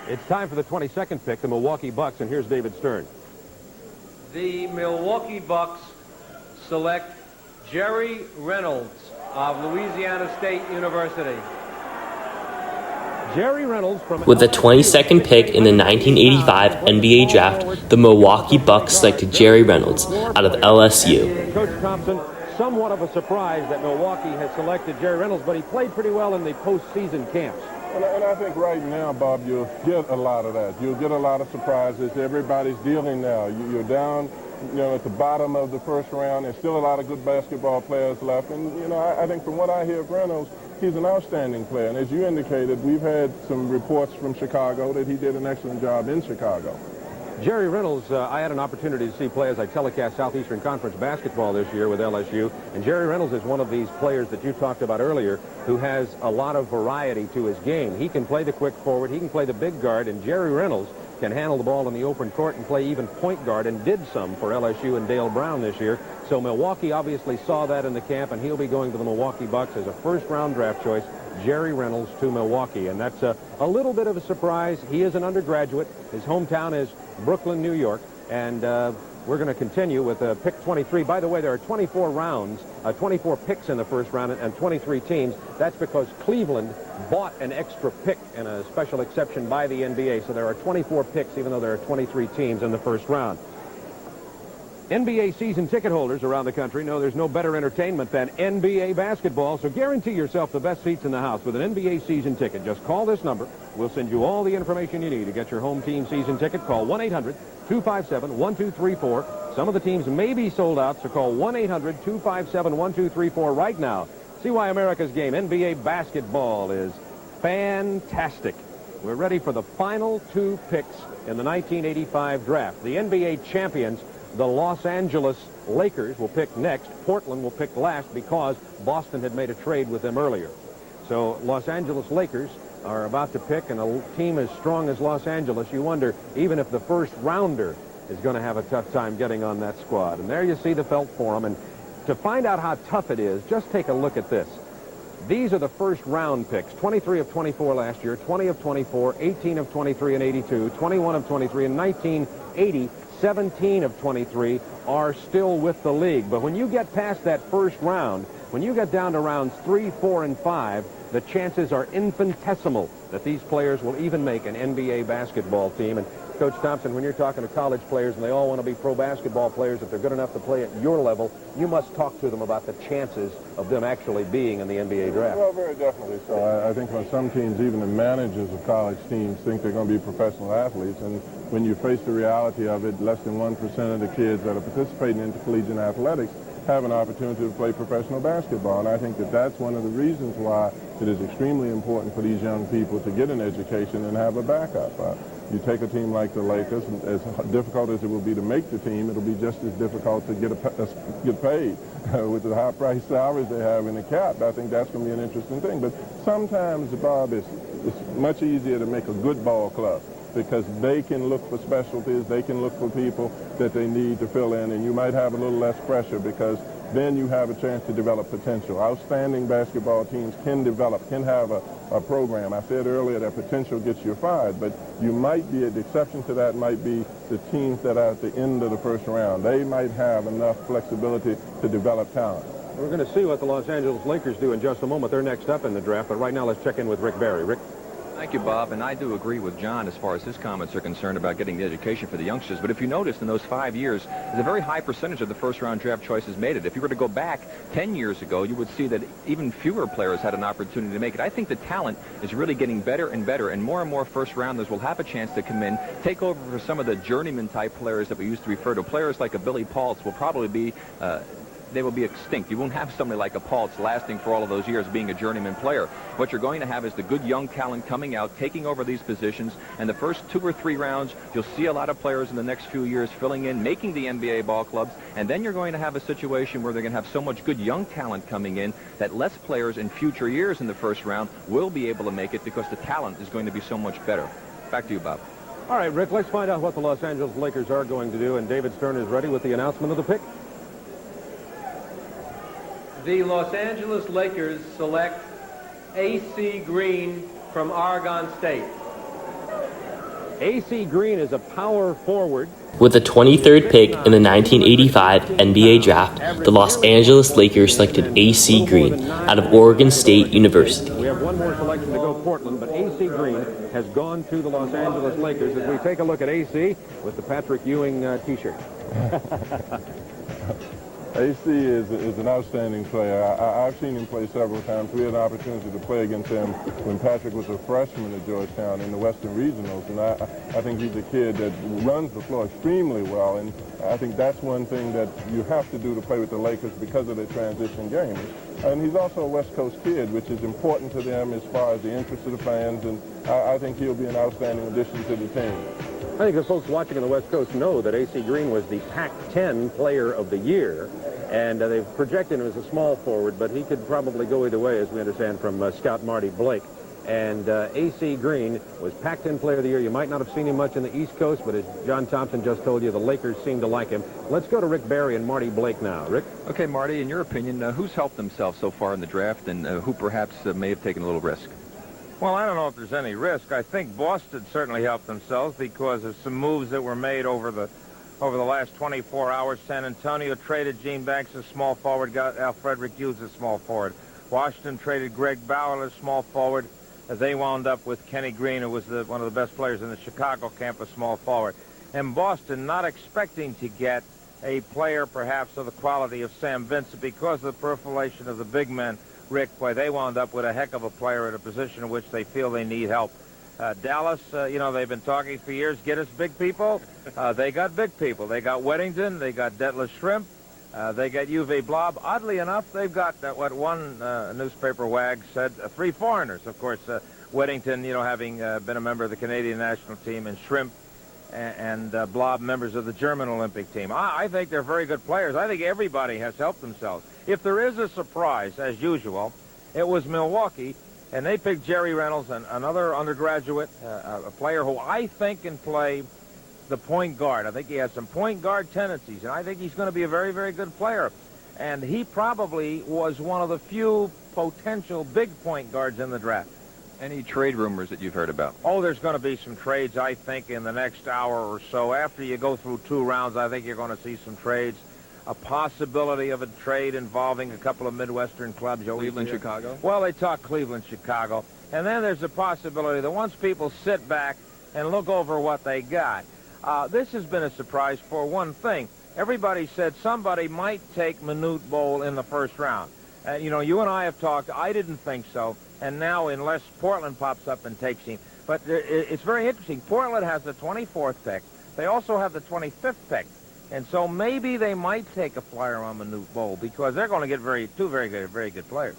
It's time for the 22nd pick, the Milwaukee Bucks, and here's David Stern. The Milwaukee Bucks select Jerry Reynolds of Louisiana State University. Jerry Reynolds from... With the 22nd pick in the 1985 NBA draft, the Milwaukee Bucks selected Jerry Reynolds out of LSU. Coach Thompson, somewhat of a surprise that Milwaukee has selected Jerry Reynolds, but he played pretty well in the postseason camps. And I think right now, Bob, you'll get a lot of that. You'll get a lot of surprises. Everybody's dealing now. You're down, at the bottom of the first round. There's still a lot of good basketball players left. And, I think from what I hear of Reynolds, he's an outstanding player. And as you indicated, we've had some reports from Chicago that he did an excellent job in Chicago. Jerry Reynolds, I had an opportunity to see play as I telecast Southeastern Conference basketball this year with LSU, and Jerry Reynolds is one of these players that you talked about earlier who has a lot of variety to his game. He can play the quick forward, he can play the big guard, and Jerry Reynolds can handle the ball in the open court and play even point guard, and did some for LSU and Dale Brown this year. So Milwaukee obviously saw that in the camp, and he'll be going to the Milwaukee Bucks as a first-round draft choice. Jerry Reynolds to Milwaukee, and that's a little bit of a surprise. He is an undergraduate. His hometown is Brooklyn, New York, and we're going to continue with pick 23. By the way, there are 24 rounds, 24 picks in the first round, and 23 teams. That's because Cleveland bought an extra pick in a special exception by the NBA, so there are 24 picks, even though there are 23 teams in the first round. NBA season ticket holders around the country know there's no better entertainment than NBA basketball, so guarantee yourself the best seats in the house with an NBA season ticket. Just call this number. We'll send you all the information you need to get your home team season ticket. Call 1-800-257-1234. Some of the teams may be sold out, so call 1-800-257-1234 right now. See why America's game, NBA basketball, is fantastic. We're ready for the final 2 picks in the 1985 draft. The NBA champions, the Los Angeles Lakers, will pick next. Portland will pick last because Boston had made a trade with them earlier. So Los Angeles Lakers are about to pick, and a team as strong as Los Angeles, you wonder even if the first rounder is going to have a tough time getting on that squad. And there you see the felt forum. And to find out how tough it is, just take a look at this. These are the first round picks. 23 of 24 last year, 20 of 24, 18 of 23 in 82, 21 of 23 in 1980. 17 of 23 are still with the league. But when you get past that first round, when you get down to rounds 3, 4, and 5, the chances are infinitesimal that these players will even make an NBA basketball team. And Coach Thompson, when you're talking to college players and they all want to be pro basketball players, if they're good enough to play at your level, you must talk to them about the chances of them actually being in the NBA draft. Well, very definitely so. I think on some teams, even the managers of college teams think they're going to be professional athletes. And when you face the reality of it, less than 1% of the kids that are participating in collegiate athletics have an opportunity to play professional basketball. And I think that that's one of the reasons why it is extremely important for these young people to get an education and have a backup. You take a team like the Lakers, as difficult as it will be to make the team, it'll be just as difficult to get paid with the high-priced salaries they have in the cap. I think that's going to be an interesting thing. But sometimes, Bob, it's much easier to make a good ball club because they can look for specialties, they can look for people that they need to fill in, and you might have a little less pressure because then you have a chance to develop potential. Outstanding basketball teams can have a program. I said earlier that potential gets you fired, but you might be, the exception to that might be the teams that are at the end of the first round. They might have enough flexibility to develop talent. We're going to see what the Los Angeles Lakers do in just a moment. They're next up in the draft, but right now let's check in with Rick Barry. Rick? Thank you, Bob, and I do agree with John as far as his comments are concerned about getting the education for the youngsters. But if you notice, in those 5 years, there's a very high percentage of the first-round draft choices made it. If you were to go back 10 years ago, you would see that even fewer players had an opportunity to make it. I think the talent is really getting better and better, and more first-rounders will have a chance to come in, take over for some of the journeyman-type players that we used to refer to. Players like a Billy Paultz will probably be they will be extinct. You won't have somebody like a Paltz lasting for all of those years being a journeyman player. What you're going to have is the good young talent coming out, taking over these positions, and the first 2 or 3 rounds, you'll see a lot of players in the next few years filling in, making the NBA ball clubs, and then you're going to have a situation where they're going to have so much good young talent coming in that less players in future years in the first round will be able to make it because the talent is going to be so much better. Back to you, Bob. All right, Rick, let's find out what the Los Angeles Lakers are going to do, and David Stern is ready with the announcement of the pick. The Los Angeles Lakers select A.C. Green from Oregon State. A.C. Green is a power forward. With the 23rd pick in the 1985 NBA draft, the Los Angeles Lakers selected A.C. Green out of Oregon State University. We have one more selection to go, Portland, but A.C. Green has gone to the Los Angeles Lakers as we take a look at A.C. with the Patrick Ewing T-shirt. AC is an outstanding player. I've seen him play several times. We had an opportunity to play against him when Patrick was a freshman at Georgetown in the Western Regionals, and I think he's a kid that runs the floor extremely well, and I think that's one thing that you have to do to play with the Lakers because of their transition game. And he's also a West Coast kid, which is important to them as far as the interest of the fans, and I think he'll be an outstanding addition to the team. I think the folks watching on the West Coast know that A.C. Green was the Pac-10 Player of the Year, and they've projected him as a small forward, but he could probably go either way, as we understand from scout Marty Blake. And A.C. Green was Pac-10 Player of the Year. You might not have seen him much in the East Coast, but as John Thompson just told you, the Lakers seem to like him. Let's go to Rick Barry and Marty Blake now. Rick? Okay, Marty, in your opinion, who's helped themselves so far in the draft, and who perhaps may have taken a little risk? Well, I don't know if there's any risk. I think Boston certainly helped themselves because of some moves that were made over the last 24 hours. San Antonio traded Gene Banks as small forward, got Al Frederick Hughes as small forward. Washington traded Greg Ballard as small forward, as they wound up with Kenny Green, who was one of the best players in the Chicago camp, as small forward. And Boston, not expecting to get a player perhaps of the quality of Sam Vincent because of the proliferation of the big men, Rick, boy, they wound up with a heck of a player at a position in which they feel they need help. Dallas, they've been talking for years, get us big people. They got big people. They got Weddington. They got Detlef Shrimp. They got Uwe Blob. Oddly enough, they've got what one newspaper wag said, 3 foreigners. Of course, Weddington, having been a member of the Canadian national team, and Shrimp and Blob, members of the German Olympic team. I think they're very good players. I think everybody has helped themselves. If there is a surprise, as usual, it was Milwaukee, and they picked Jerry Reynolds, another undergraduate, a player who I think can play the point guard. I think he has some point guard tendencies, and I think he's going to be a very, very good player. And he probably was one of the few potential big point guards in the draft. Any trade rumors that you've heard about? Oh, there's going to be some trades, I think, in the next hour or so. After you go through 2 rounds, I think you're going to see some trades. A possibility of a trade involving a couple of Midwestern clubs. Cleveland, Chicago? Well, they talk Cleveland, Chicago. And then there's a possibility that once people sit back and look over what they got, this has been a surprise for one thing. Everybody said somebody might take Manute Bol in the first round. You and I have talked. I didn't think so. And now, unless Portland pops up and takes him. But it's very interesting. Portland has the 24th pick. They also have the 25th pick. And so maybe they might take a flyer on Manute Bol because they're going to get two very good players.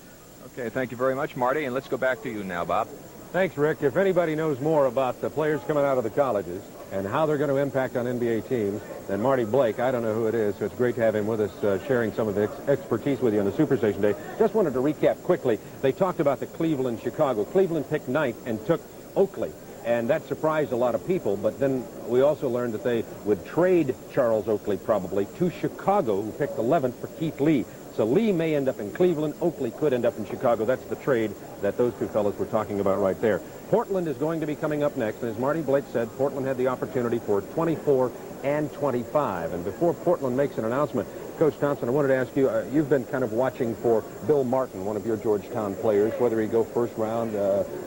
Okay, thank you very much, Marty. And let's go back to you now, Bob. Thanks, Rick. If anybody knows more about the players coming out of the colleges and how they're going to impact on NBA teams than Marty Blake, I don't know who it is, so it's great to have him with us sharing some of the expertise with you on the Superstation Day. Just wanted to recap quickly. They talked about the Cleveland, Chicago. Cleveland picked 9th and took Oakley. And that surprised a lot of people, but then we also learned that they would trade Charles Oakley probably to Chicago, who picked 11th for Keith Lee. So Lee may end up in Cleveland. Oakley could end up in Chicago. That's the trade that those two fellows were talking about right there. Portland is going to be coming up next, and as Marty Blake said, Portland had the opportunity for 24 and 25. And before Portland makes an announcement, Coach Thompson, I wanted to ask you, you've been kind of watching for Bill Martin, one of your Georgetown players, whether he go first round,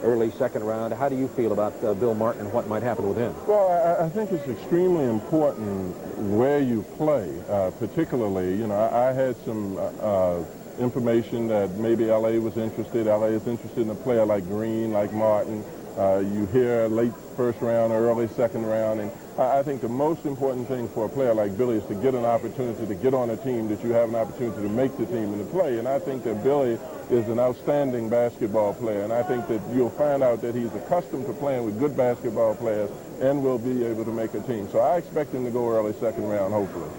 early second round. How do you feel about Bill Martin and what might happen with him? Well, I think it's extremely important where you play, particularly, I had some information that maybe L.A. was interested. L.A. is interested in a player like Green, like Martin. You hear late first round, early second round, and I think the most important thing for a player like Billy is to get an opportunity to get on a team, that you have an opportunity to make the team and to play. And I think that Billy is an outstanding basketball player, and I think that you'll find out that he's accustomed to playing with good basketball players and will be able to make a team. So I expect him to go early second round, hopefully.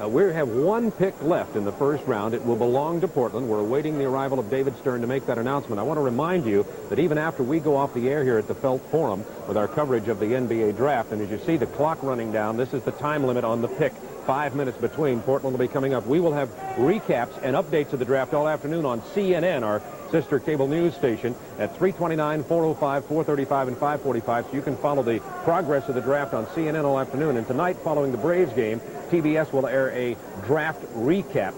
We have one pick left in the first round. It will belong to Portland. We're awaiting the arrival of David Stern to make that announcement. I want to remind you that even after we go off the air here at the Felt Forum with our coverage of the NBA draft, and as you see the clock running down, this is the time limit on the pick. 5 minutes between. Portland will be coming up. We will have recaps and updates of the draft all afternoon on CNN, our sister cable news station, at 3:29, 4:05, 4:35, and 5:45. So you can follow the progress of the draft on CNN all afternoon. And tonight, following the Braves game, TBS will air a draft recap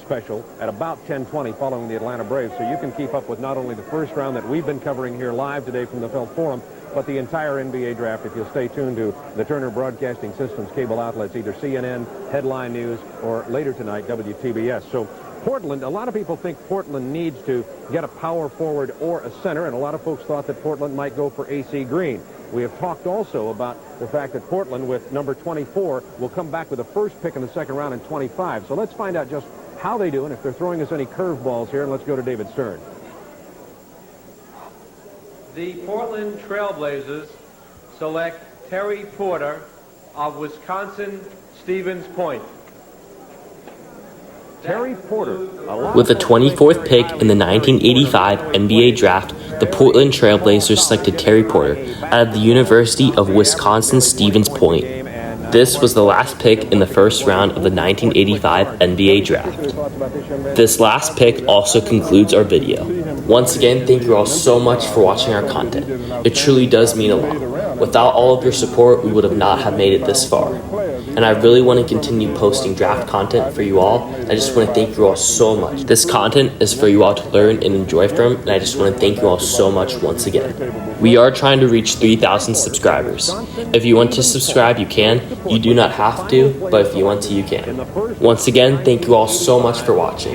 special at about 10:20 following the Atlanta Braves. So you can keep up with not only the first round that we've been covering here live today from the Felt Forum, but the entire NBA draft if you'll stay tuned to the Turner Broadcasting System's cable outlets, either CNN, Headline News, or later tonight, WTBS. So Portland, a lot of people think Portland needs to get a power forward or a center, and a lot of folks thought that Portland might go for AC Green. We have talked also about the fact that Portland, with number 24, will come back with the first pick in the second round in 25. So let's find out just how they do and if they're throwing us any curveballs here, and let's go to David Stern. The Portland Trailblazers select Terry Porter of Wisconsin Stevens Point. Terry Porter. With the 24th pick in the 1985 NBA draft, the Portland Trailblazers selected Terry Porter out of the University of Wisconsin Stevens Point. This was the last pick in the first round of the 1985 NBA draft. This last pick also concludes our video. Once again, thank you all so much for watching our content. It truly does mean a lot. Without all of your support, we would have not have made it this far. And I really want to continue posting draft content for you all. I just want to thank you all so much. This content is for you all to learn and enjoy from, and I just want to thank you all so much once again. We are trying to reach 3,000 subscribers. If you want to subscribe, you can. You do not have to, but if you want to, you can. Once again, thank you all so much for watching.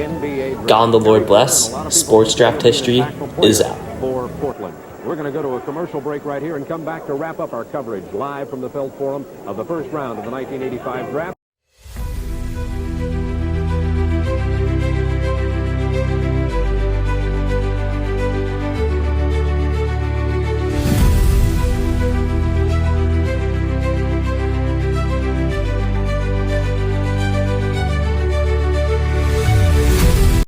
God and the Lord bless. Sports Draft History is out. For Portland. We're going to go to a commercial break right here and come back to wrap up our coverage live from the Felt Forum of the first round of the 1985 draft.